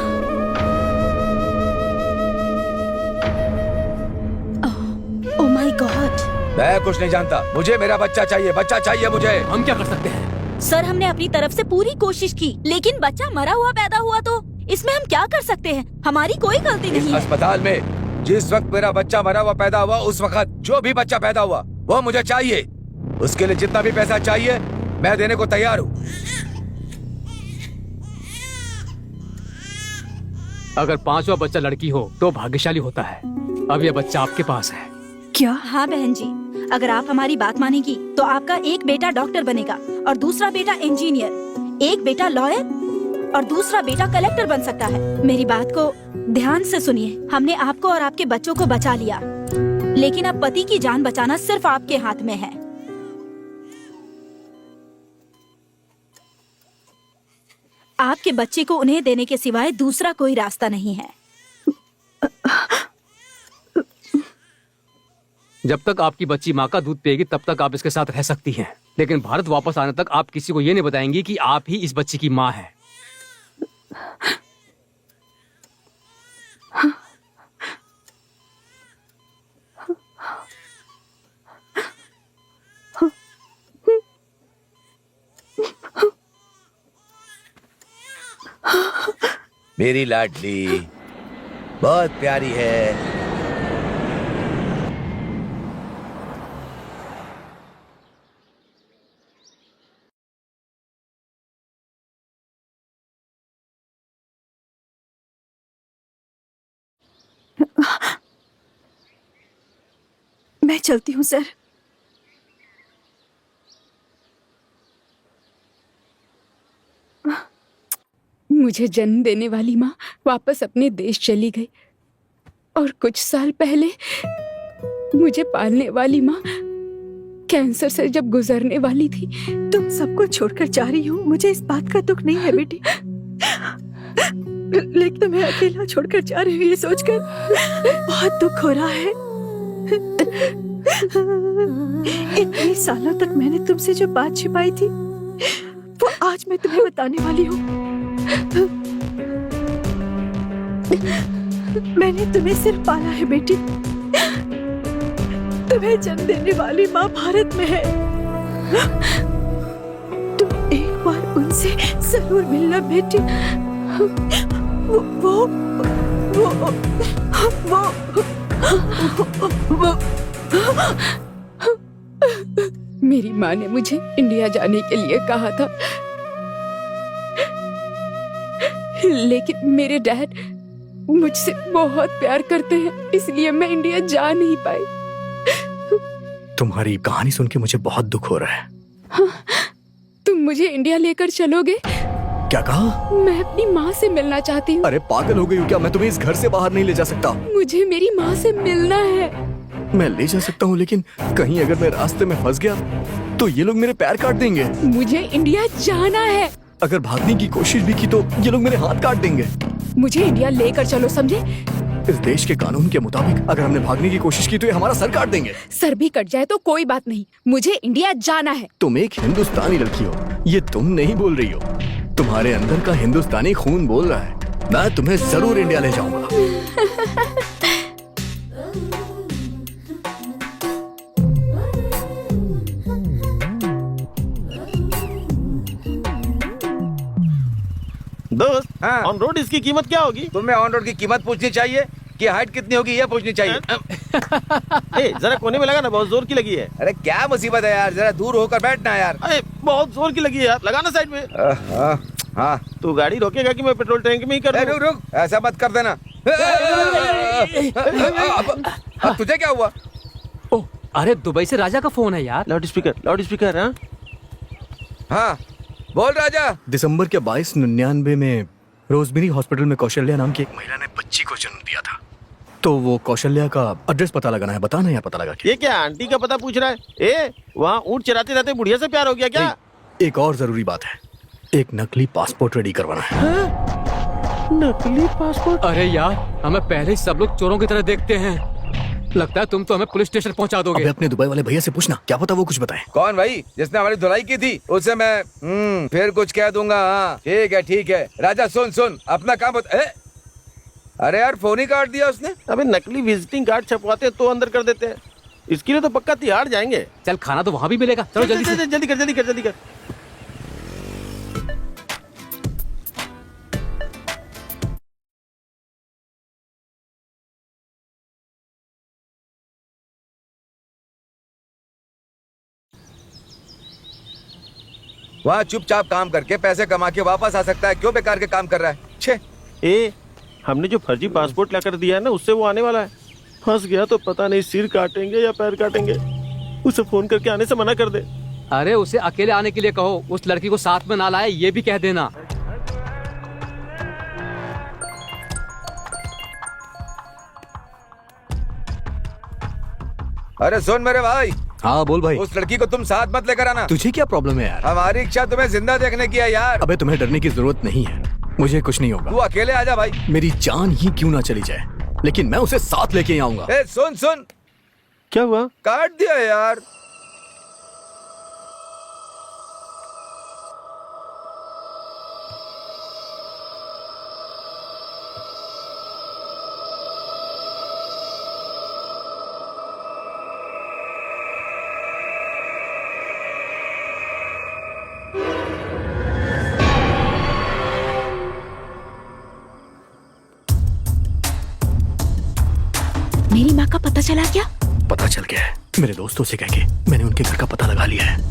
Oh my God. मैं कुछ नहीं जानता, मुझे मेरा बच्चा चाहिए, बच्चा चाहिए मुझे। हम क्या कर सकते हैं? सर, हमने अपनी तरफ से पूरी कोशिश की, लेकिन बच्चा मरा हुआ पैदा हुआ तो इसमें हम क्या कर सकते हैं? हमारी कोई गलती नहीं है। अस्पताल में जिस वक्त मेरा बच्चा मरा हुआ पैदा हुआ, उस वक्त जो भी बच्चा पैदा हुआ वो मुझे चाहिए। उसके लिए जितना भी पैसा चाहिए मैं देने को तैयार हूँ। अगर पांचवा बच्चा लड़की हो तो भाग्यशाली होता है। अब ये बच्चा आपके पास है। क्या? हाँ बहन जी, अगर आप हमारी बात मानेगी तो आपका एक बेटा डॉक्टर बनेगा और दूसरा बेटा इंजीनियर, एक बेटा लॉयर और दूसरा बेटा कलेक्टर बन सकता है। मेरी बात को ध्यान से सुनिए। हमने आपको और आपके बच्चों को बचा लिया, लेकिन अब पति की जान बचाना सिर्फ आपके हाथ में है। आपके बच्चे को उन्हें देने के सिवाय दूसरा कोई रास्ता नहीं है। जब तक आपकी बच्ची माँ का दूध पिएगी तब तक आप इसके साथ रह सकती हैं, लेकिन भारत वापस आने तक आप किसी को ये नहीं बताएंगी कि आप ही इस बच्ची की माँ हैं। मेरी लाडली बहुत प्यारी है। मैं चलती हूँ सर। मुझे जन्म देने वाली माँ वापस अपने देश चली गई और कुछ साल पहले मुझे पालने वाली माँ कैंसर से जब गुजरने वाली थी। तुम सबको छोड़कर जा रही हो, मुझे इस बात का दुख नहीं है बेटी, लेकिन मैं अकेला छोड़कर जा रही हूँ ये सोचकर बहुत दुख हो रहा है। इतने सालों तक मैंने तुमसे जो बात छिपाई थी वो आज मैं तुम्हें बताने वाली हूँ। मैंने तुम्हें सिर्फ पाला है बेटी, तुम्हें जन्म देने वाली माँ भारत में है। तुम एक बार उनसे जरूर मिलना बेटी। वो मेरी माँ ने मुझे इंडिया जाने के लिए कहा था, लेकिन मेरे डैड मुझसे बहुत प्यार करते हैं, इसलिए मैं इंडिया जा नहीं पाई। तुम्हारी कहानी सुन के मुझे बहुत दुख हो रहा है। तुम मुझे इंडिया लेकर चलोगे? क्या कहा? मैं अपनी माँ से मिलना चाहती हूँ। अरे पागल हो गई हो क्या? मैं तुम्हें इस घर से बाहर नहीं ले जा सकता। मुझे मेरी माँ से मिलना है। मैं ले जा सकता हूँ, लेकिन कहीं अगर मैं रास्ते में फंस गया तो ये लोग मेरे पैर काट देंगे। मुझे इंडिया जाना है। अगर भागने की कोशिश भी की तो ये लोग मेरे हाथ काट देंगे। मुझे इंडिया लेकर चलो, समझे? इस देश के कानून के मुताबिक अगर हमने भागने की कोशिश की तो ये हमारा सर काट देंगे। सर भी कट जाए तो कोई बात नहीं, मुझे इंडिया जाना है। तुम एक हिंदुस्तानी लड़की हो, ये तुम नहीं बोल रही हो, तुम्हारे अंदर का हिंदुस्तानी खून बोल रहा है। मैं तुम्हें जरूर इंडिया ले जाऊंगा। दोस्त, हाँ। ऑन रोड इसकी कीमत क्या होगी? तुम्हें ऑन रोड की कीमत पूछनी चाहिए कि हाइट कितनी होगी ये पूछनी चाहिए। जरा कोने में लगा ना, बहुत जोर की लगी है। अरे क्या मुसीबत है यार, जरा दूर होकर बैठना यार। अरे बहुत जोर की लगी है यार, लगाना साइड में। हाँ तू गाड़ी रोकेगा कि मैं पेट्रोल टैंक में ही कर दूं? रुक रुक, ऐसा मत कर देना। अब तुझे क्या हुआ? ओह, अरे दुबई से राजा का फोन है यार। Loud speaker. हाँ हाँ बोल राजा। दिसंबर के 2299 में रोजमेरी हॉस्पिटल में कौशल्या नाम की एक महिला ने बच्ची को जन्म दिया था। तो वो कौशल्या का एड्रेस पता लगाना है, बताना या पता लगा के? ये क्या आंटी का पता पूछ रहा है? वहाँ ऊँट चराते रहते बुढ़िया से प्यार हो गया क्या? एक और जरूरी बात है, एक नकली पासपोर्ट रेडी करवाना है। नकली पासपोर्ट? अरे यार, हमें पहले ही सब लोग चोरों की तरह देखते हैं। लगता है तुम तो हमें पुलिस स्टेशन पहुंचा दोगे। अबे अपने दुबई वाले भैया से पूछना, क्या पता वो कुछ बताए। कौन भाई? जिसने हमारी धुलाई की थी उससे मैं फिर कुछ कह दूंगा। हाँ ठीक है। राजा सुन अपना काम बता। अरे यार फोन ही काट दिया उसने। अबे नकली विजिटिंग कार्ड छपवाते तो अंदर कर देते हैं, इसके लिए तो पक्का तिहाड़ जाएंगे। चल खाना तो वहाँ भी मिलेगा। चलो जल्दी से। जल्दी कर। वहाँ चुपचाप काम करके पैसे कमा के वापस आ सकता है, क्यों बेकार के काम कर रहा है? छे हमने जो फर्जी पासपोर्ट लाकर दिया है ना, उससे वो आने वाला है। फंस गया तो पता नहीं सिर काटेंगे या पैर काटेंगे। उसे फोन करके आने से मना कर दे। अरे उसे अकेले आने के लिए कहो, उस लड़की को साथ में ना लाए ये भी कह देना। अरे सुन मेरे भाई। हाँ बोल भाई। उस लड़की को तुम साथ मत लेकर आना। तुझे क्या प्रॉब्लम है यार? हमारी इच्छा तुम्हें जिंदा देखने की है यार। अबे तुम्हें डरने की जरूरत नहीं है, मुझे कुछ नहीं होगा। तू अकेले आजा भाई। मेरी जान ही क्यों ना चली जाए, लेकिन मैं उसे साथ लेके आऊंगा। सुन क्या हुआ? काट दिया यार। मेरी माँ का पता चला क्या? पता चल गया है, मेरे दोस्तों से कह के मैंने उनके घर का पता लगा लिया है।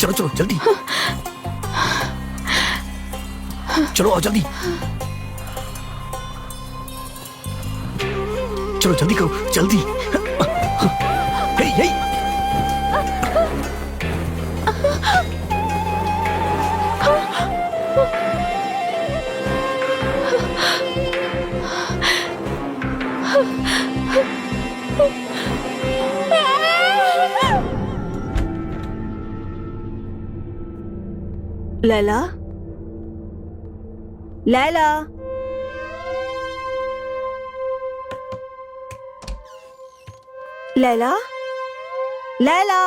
चलो चलो जल्दी, चलो आओ जल्दी, चलो जल्दी करो जल्दी। हे हे लैला, लैला, लैला, लैला।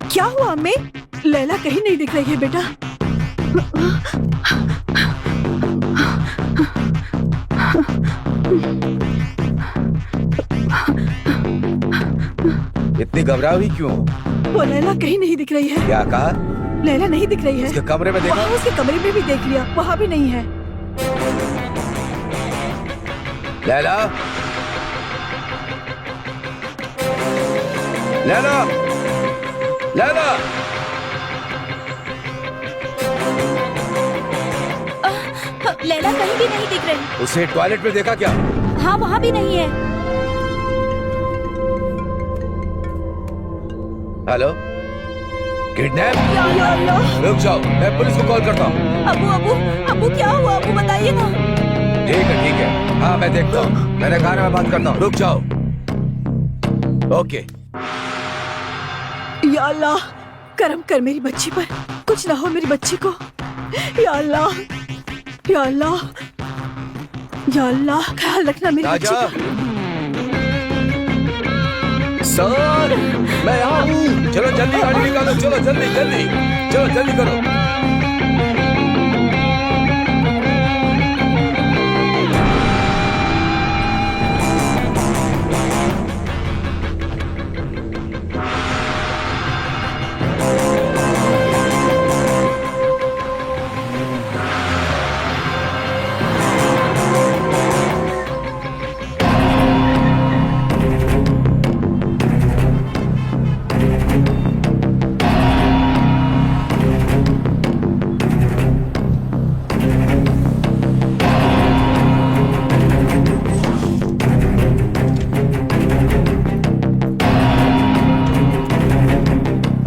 क्या हुआ अम्मी? लैला कहीं नहीं दिख रही है बेटा। इतनी घबरा हुई क्यों? वो लैला कहीं नहीं दिख रही है। क्या कहा? लैला नहीं दिख रही है। उसके कमरे में देखा? वहाँ उसके कमरे में भी देख लिया, वहाँ भी नहीं है। लैला, लैला, लैला। लैला कहीं भी नहीं दिख रही। उसे टॉयलेट में देखा क्या? हाँ वहाँ भी नहीं है। Hello, kidnap? या अल्लाह। रुक जाओ, मैं पुलिस को कॉल करता हूँ। अबू अबू अबू क्या हुआ? अबू बताइए ना। ठीक है, हाँ मैं देखता हूँ। मैंने कहा ना मैं बात करता हूँ, रुक जाओ। ओके। या अल्लाह, करम कर मेरी बच्ची पर, कुछ ना हो मेरी बच्ची को। या अल्लाह, या अल्लाह, या अल्लाह, ख्याल रखना मेरी बच्ची राजा, का। सर मैं यहाँ हूँ। चलो जल्दी गाड़ी निकालो, चलो जल्दी जल्दी, चलो जल्दी करो।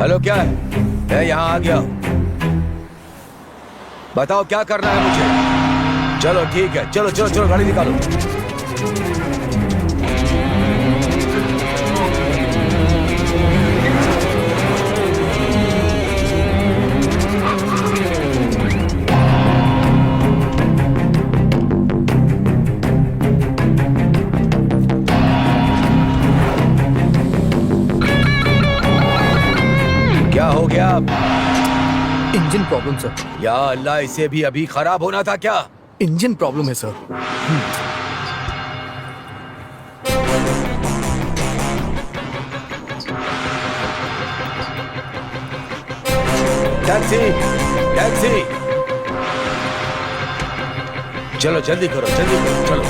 हेलो, क्या है? मैं यहाँ आ गया हूँ। बताओ क्या करना है मुझे? चलो ठीक है, चलो चलो चलो गाड़ी निकालो। क्या हो गया? Engine problem sir. या अल्लाह, इसे भी अभी खराब होना था क्या? इंजन प्रॉब्लम है सर। Taxi, taxi. चलो जल्दी करो, जल्दी करो, चलो।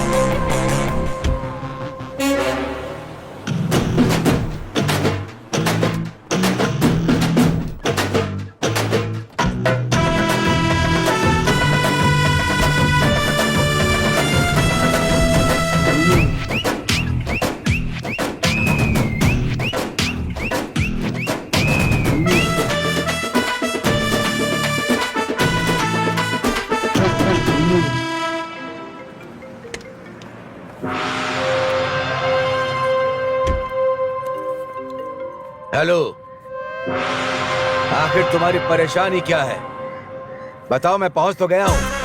हेलो, आखिर तुम्हारी परेशानी क्या है? बताओ, मैं पहुंच तो गया हूं।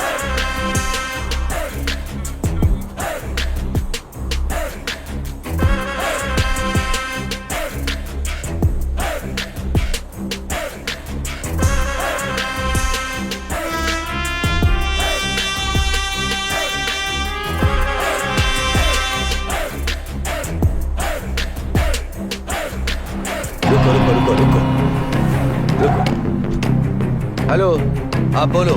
रुको। हेलो, आप बोलो।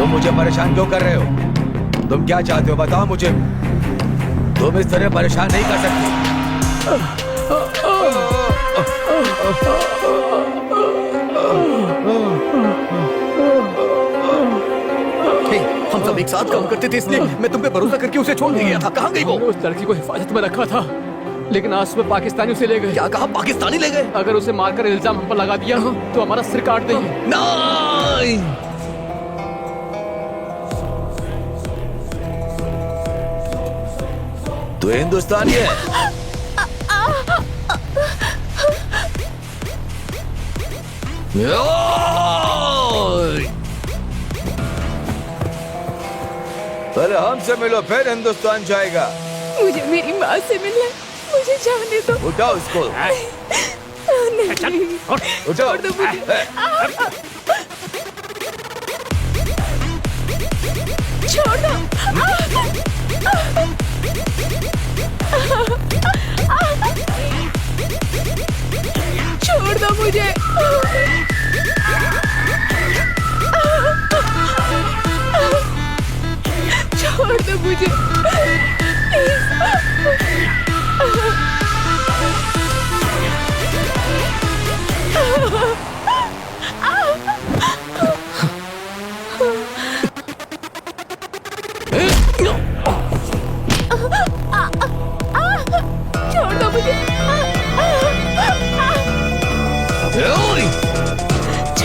तुम मुझे परेशान क्यों कर रहे हो? तुम क्या चाहते हो बताओ मुझे। तुम इस तरह परेशान नहीं कर सकते। हम सब एक साथ काम करते थे, इसलिए मैं तुम पे भरोसा करके उसे छोड़ नहीं गया था। कहाँ गई वो? उस लड़की को हिफाजत में रखा था, लेकिन आज सुबह पाकिस्तानी उसे ले गए। क्या कहा? पाकिस्तानी ले गए? अगर उसे मारकर इल्जाम हम पर लगा दिया तो हमारा सिर काट देंगे। नहीं। तू हिंदुस्तानी है? पहले हमसे मिलो, फिर हिंदुस्तान जाएगा। मुझे मेरी माँ से मिलना है, मुझे जाने दो। उठाओ उसको। नहीं, उठाओ। छोड़ दो मुझे। छोड़ दो। छोड़ दो मुझे। छोड़ दो मुझे। छोड़ दो मुझे।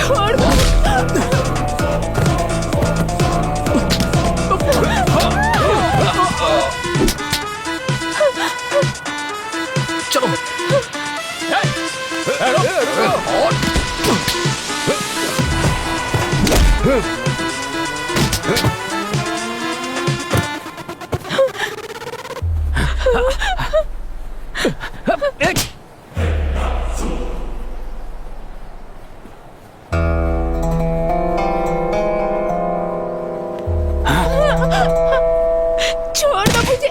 छोड़ दो। चलो। छोड़ दो मुझे।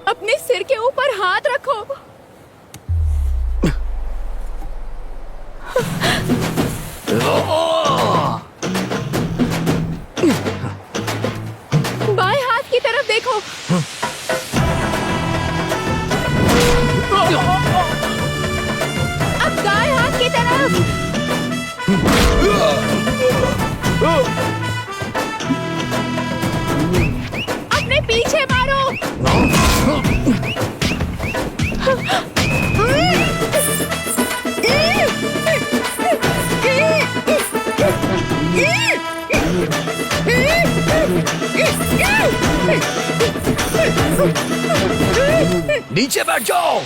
अपने सिर के ऊपर हाथ रखो। बाएं हाथ की तरफ देखो। अब दाएं हाथ की तरफ। अपने पीछे मारो। नीचे बैठ जाओ।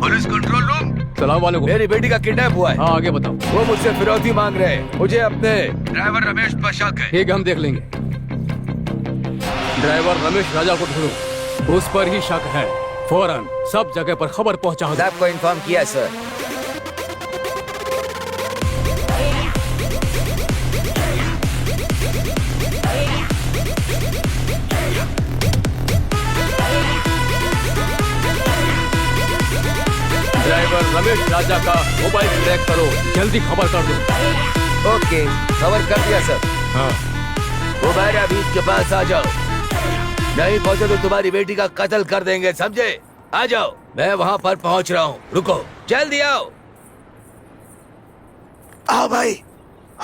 Police control room. सलाम वालेकुम। मेरी बेटी का किडनैप हुआ है। हाँ आगे बताओ। वो मुझसे फिरौती मांग रहे हैं। मुझे अपने ड्राइवर रमेश पर शक है। ठीक है, हम देख लेंगे। ड्राइवर रमेश राजा को ढूंढो, उस पर ही शक है। फौरन सब जगह पर खबर पहुंचाओ। आपको इन्फॉर्म किया सर। ड्राइवर रमेश राजा का मोबाइल ट्रैक करो, जल्दी खबर कर दो। ओके, खबर कर दिया सर। हाँ। उबैर अबीद के पास आ जाओ, नहीं पहुंचे तो तुम्हारी बेटी का कत्ल कर देंगे, समझे? आ जाओ, मैं वहाँ पर पहुँच रहा हूँ, रुको, जल्दी आओ। आओ भाई,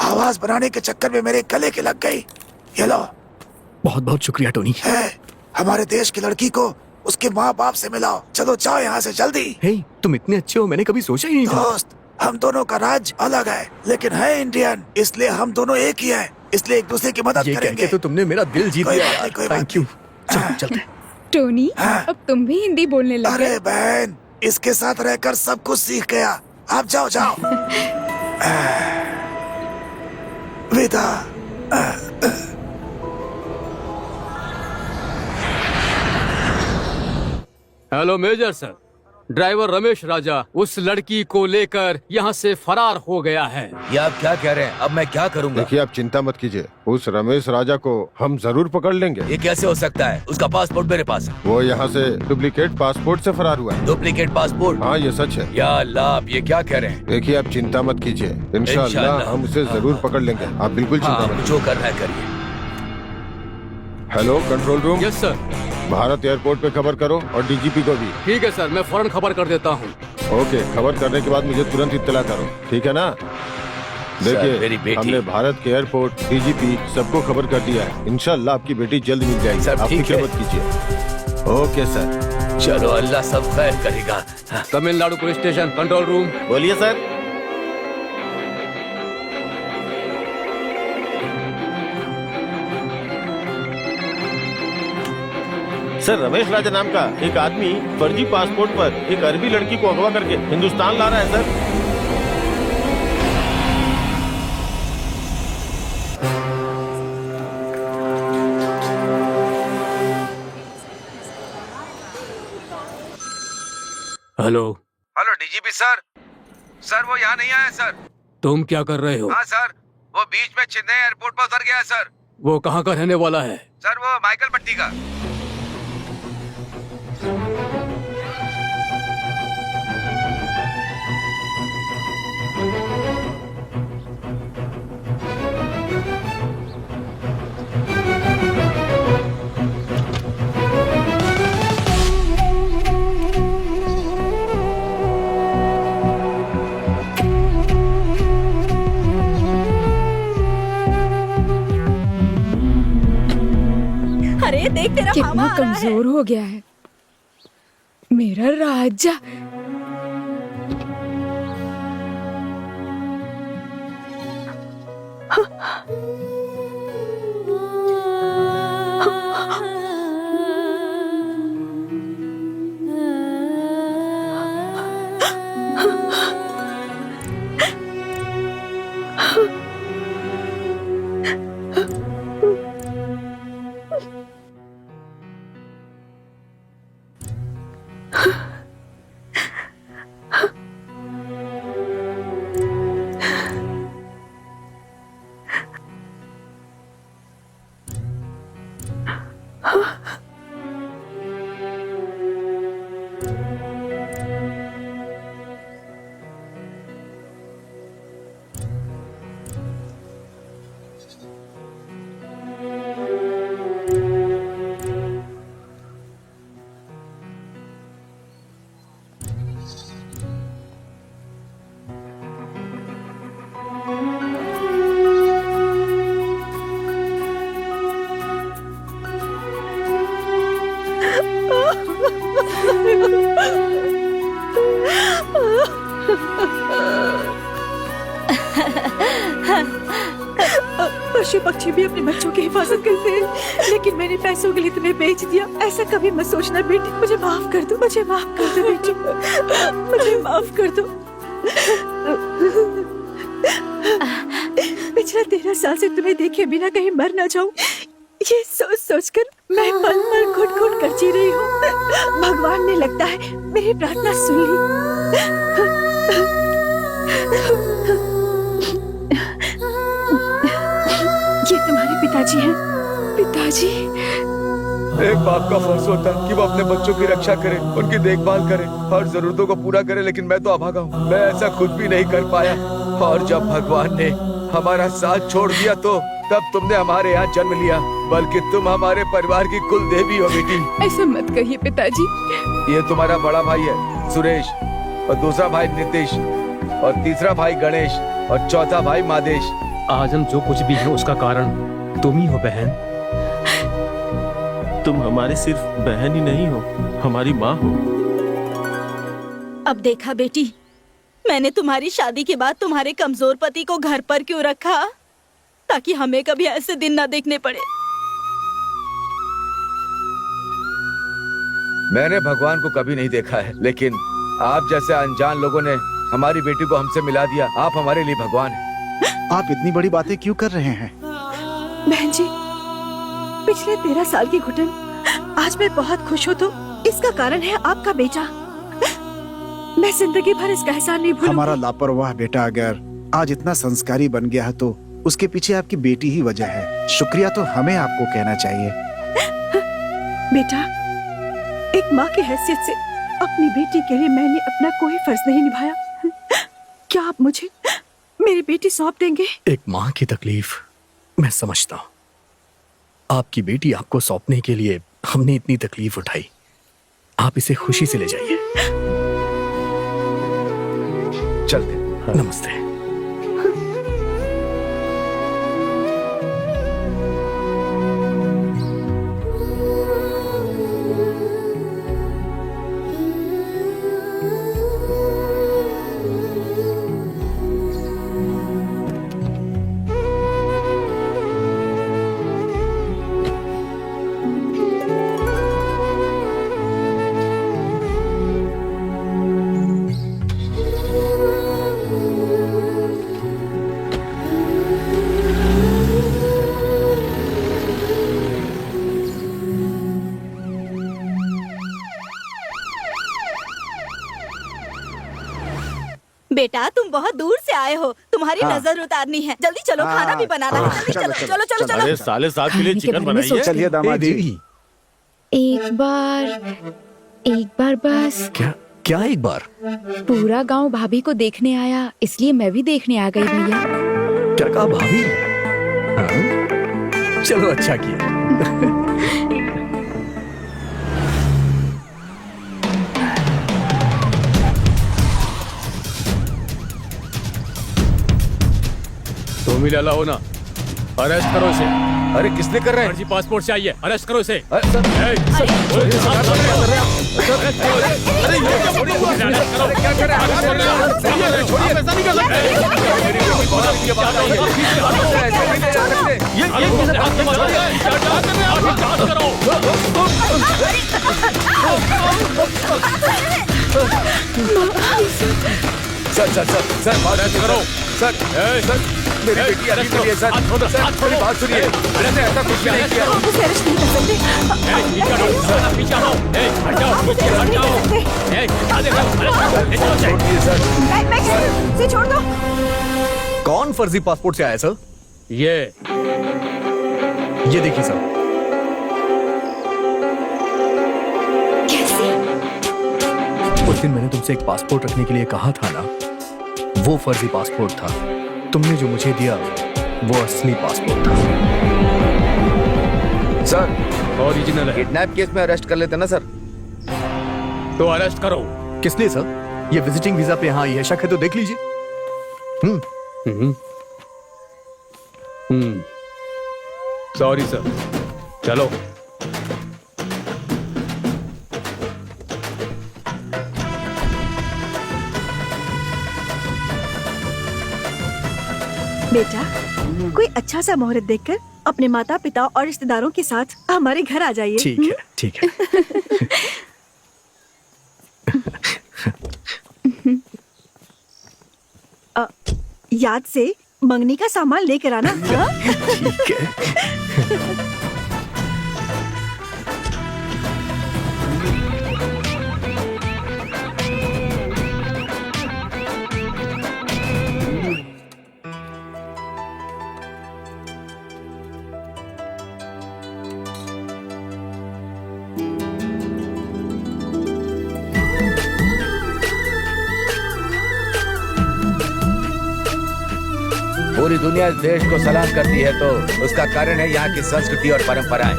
आवाज बनाने के चक्कर में मेरे गले के लग गई। ये लो। बहुत बहुत शुक्रिया टोनी। हमारे देश की लड़की को उसके माँ बाप से मिलाओ। चलो जाओ यहाँ से जल्दी। हे, तुम इतने अच्छे हो, मैंने कभी सोचा ही नहीं था। दोस्त, हम दोनों का राज्य अलग है, लेकिन है इंडियन, इसलिए हम दोनों एक ही हैं। इसलिए एक दूसरे की मदद ये करेंगे। कहके तो तुमने मेरा दिल जीत लिया यार। Thank you. चलो चलते। टोनी, अब तुम भी हिंदी बोलने लगे। अरे बहन, इसके साथ रहकर सब कुछ सीख गया। आप जाओ जाओ। विदा। Hello major sir, driver Ramesh Raja उस लड़की को लेकर यहाँ से फरार हो गया है। ये आप क्या कह रहे हैं? अब मैं क्या करूँगा? देखिए, आप चिंता मत कीजिए, उस रमेश राजा को हम जरूर पकड़ लेंगे। ये कैसे हो सकता है? उसका पासपोर्ट मेरे पास है। वो यहाँ से डुप्लीकेट पासपोर्ट से फरार हुआ है। Duplicate passport? हाँ, ये सच है। या अल्लाह, आप ये क्या कह रहे हैं? देखिए, आप चिंता मत कीजिए, इंशाअल्लाह हम उसे जरूर पकड़ लेंगे। आप बिल्कुल चिंता मत। जो करना है करिए। Hello control room. Yes sir. Bharat airport पे खबर करो और डीजीपी को भी। ठीक है सर, मैं फौरन खबर कर देता हूँ। ओके, खबर करने के बाद मुझे तुरंत इत्तला करो, ठीक है ना? देखिए, हमने भारत के एयरपोर्ट, डीजीपी सबको खबर कर दिया है। इंशाअल्लाह आपकी बेटी जल्द मिल जाएगी। सर, आप ठीक फिक्र है। मत कीजिए। Okay sir. चलो, अल्लाह सब खैर करेगा। Tamil Nadu police station, control room. बोलिए सर। सर, रमेश राजा नाम का एक आदमी फर्जी पासपोर्ट पर एक अरबी लड़की को अगवा करके हिंदुस्तान ला रहा है sir. Hello. Hello DGP sir. Sir, वो यहाँ नहीं आया सर। तुम क्या कर रहे हो? हाँ सर, वो बीच में चेन्नई एयरपोर्ट पर उतर गया है सर। वो कहाँ का रहने वाला है? सर, वो माइकल पट्टी का। अरे देख, तेरा कितना मामा आ रहा है। कमजोर हो गया है मेरा राजा। पशु पक्षी भी अपने बच्चों की हिफाजत करते हैं, लेकिन मैंने पैसों के लिए तुम्हें बेच दिया। ऐसा कभी मत सोचना बेटी। मुझे माफ कर दो, मुझे माफ कर दो बेटी, मुझे माफ कर दो। पिछले 13 साल से तुम्हें देखे बिना कहीं मर ना जाऊं, ये सोच सोच कर मैं पल पल घुट घुट कर जी रही हूँ। भगवान ने लगता है मेरी प्रार्थना सुन ली। ये तुम्हारे पिताजी हैं। पिताजी। एक बाप का फर्ज होता है कि वो अपने बच्चों की रक्षा करे, उनकी देखभाल करे, हर जरूरतों को पूरा करे, लेकिन मैं तो अभागा हूँ। मैं ऐसा खुद भी नहीं कर पाया। और जब भगवान ने हमारा साथ छोड़ दिया तो तब तुमने हमारे यहाँ जन्म लिया, बल्कि तुम हमारे परिवार की कुल देवी हो बेटी। ऐसा मत कहिए पिताजी। ये तुम्हारा बड़ा भाई है सुरेश, और दूसरा भाई नीतीश, और तीसरा भाई गणेश, और चौथा भाई मादेश। आज हम जो कुछ भी है उसका कारण तुम ही हो बहन। तुम हमारे सिर्फ बहन ही नहीं हो, हमारी माँ हो। अब देखा बेटी, मैंने तुम्हारी शादी के बाद तुम्हारे कमजोर पति को घर पर क्यों रखा, ताकि हमें कभी ऐसे दिन न देखने पड़े। मैंने भगवान को कभी नहीं देखा है, लेकिन आप जैसे अनजान लोगों ने हमारी बेटी को हमसे मिला दिया। आप हमारे लिए भगवान हैं। आप इतनी बड़ी बातें क्यों कर रहे हैं? बहन जी, पिछले 13 साल की घुटन आज मैं बहुत खुश हूँ, तो इसका कारण है आपका बेटा। मैं जिंदगी भर इसका एहसान नहीं भूलूंगी। हमारा लापरवाह बेटा अगर आज इतना संस्कारी बन गया है तो उसके पीछे आपकी बेटी ही वजह है। शुक्रिया तो हमें आपको कहना चाहिए। बेटा, एक माँ की हैसियत से अपनी बेटी के लिए मैंने अपना कोई फर्ज नहीं निभाया। क्या आप मुझे मेरी बेटी सौंप देंगे? एक माँ की तकलीफ मैं समझता हूँ। आपकी बेटी आपको सौंपने के लिए हमने इतनी तकलीफ उठाई। आप इसे खुशी से ले जाइए। चलते। नमस्ते। बेटा, तुम बहुत दूर से आए हो, तुम्हारी नजर उतारनी है। जल्दी चलो, खाना भी बनाना है। जल्दी चलो चलो चलो चलो। अरे साले साहब के लिए चिकन बनाइए। चलिए दामाद जी। एक बार बस। क्या क्या एक बार? पूरा गांव भाभी को देखने आया, इसलिए मैं भी देखने आ गई भैया। क्या कहा भाभी? हाँ? चलो अच्छा किया। तुम ही लाला हो ना, अरेस्ट करो इसे। अरे किसने कर रहे हैं? फर्जी पासपोर्ट चाहिए, अरेस्ट करो इसे। क्या कर रहे सर बात करो। सर मेरी बेटी अभी के लिए सर मेरी बात सुनिए। मैंने ऐसा कुछ भी नहीं किया। आप उसे अरेस्ट नहीं कर सकते। पीछे हटो, हट जाओ, पीछे हट जाओ। छोड़िए सर। मैं छोड़ दो। कौन फर्जी पासपोर्ट से आया सर? ये देखिए सर। उस दिन मैंने तुमसे एक पासपोर्ट रखने के लिए कहा था ना, वो फर्जी पासपोर्ट था। तुमने जो मुझे दिया वो असली पासपोर्ट था। सर ओरिजिनल है। किडनैप केस में अरेस्ट कर लेते ना सर। तो अरेस्ट करो। किस लिए सर? ये विजिटिंग वीजा पे यहाँ आई है, शक है तो देख लीजिए। सॉरी सर, चलो। बेटा, कोई अच्छा सा मुहूर्त देखकर अपने माता पिता और रिश्तेदारों के साथ हमारे घर आ जाइए। ठीक है, ठीक है। याद से मंगनी का सामान लेकर आना। हाँ? ठीक है। पूरी दुनिया इस देश को सलाम करती है तो उसका कारण है यहाँ की संस्कृति और परंपराएं।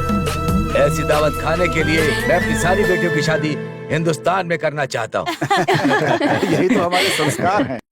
ऐसी दावत खाने के लिए मैं अपनी सारी बेटियों की शादी हिंदुस्तान में करना चाहता हूँ। यही तो हमारे संस्कार हैं।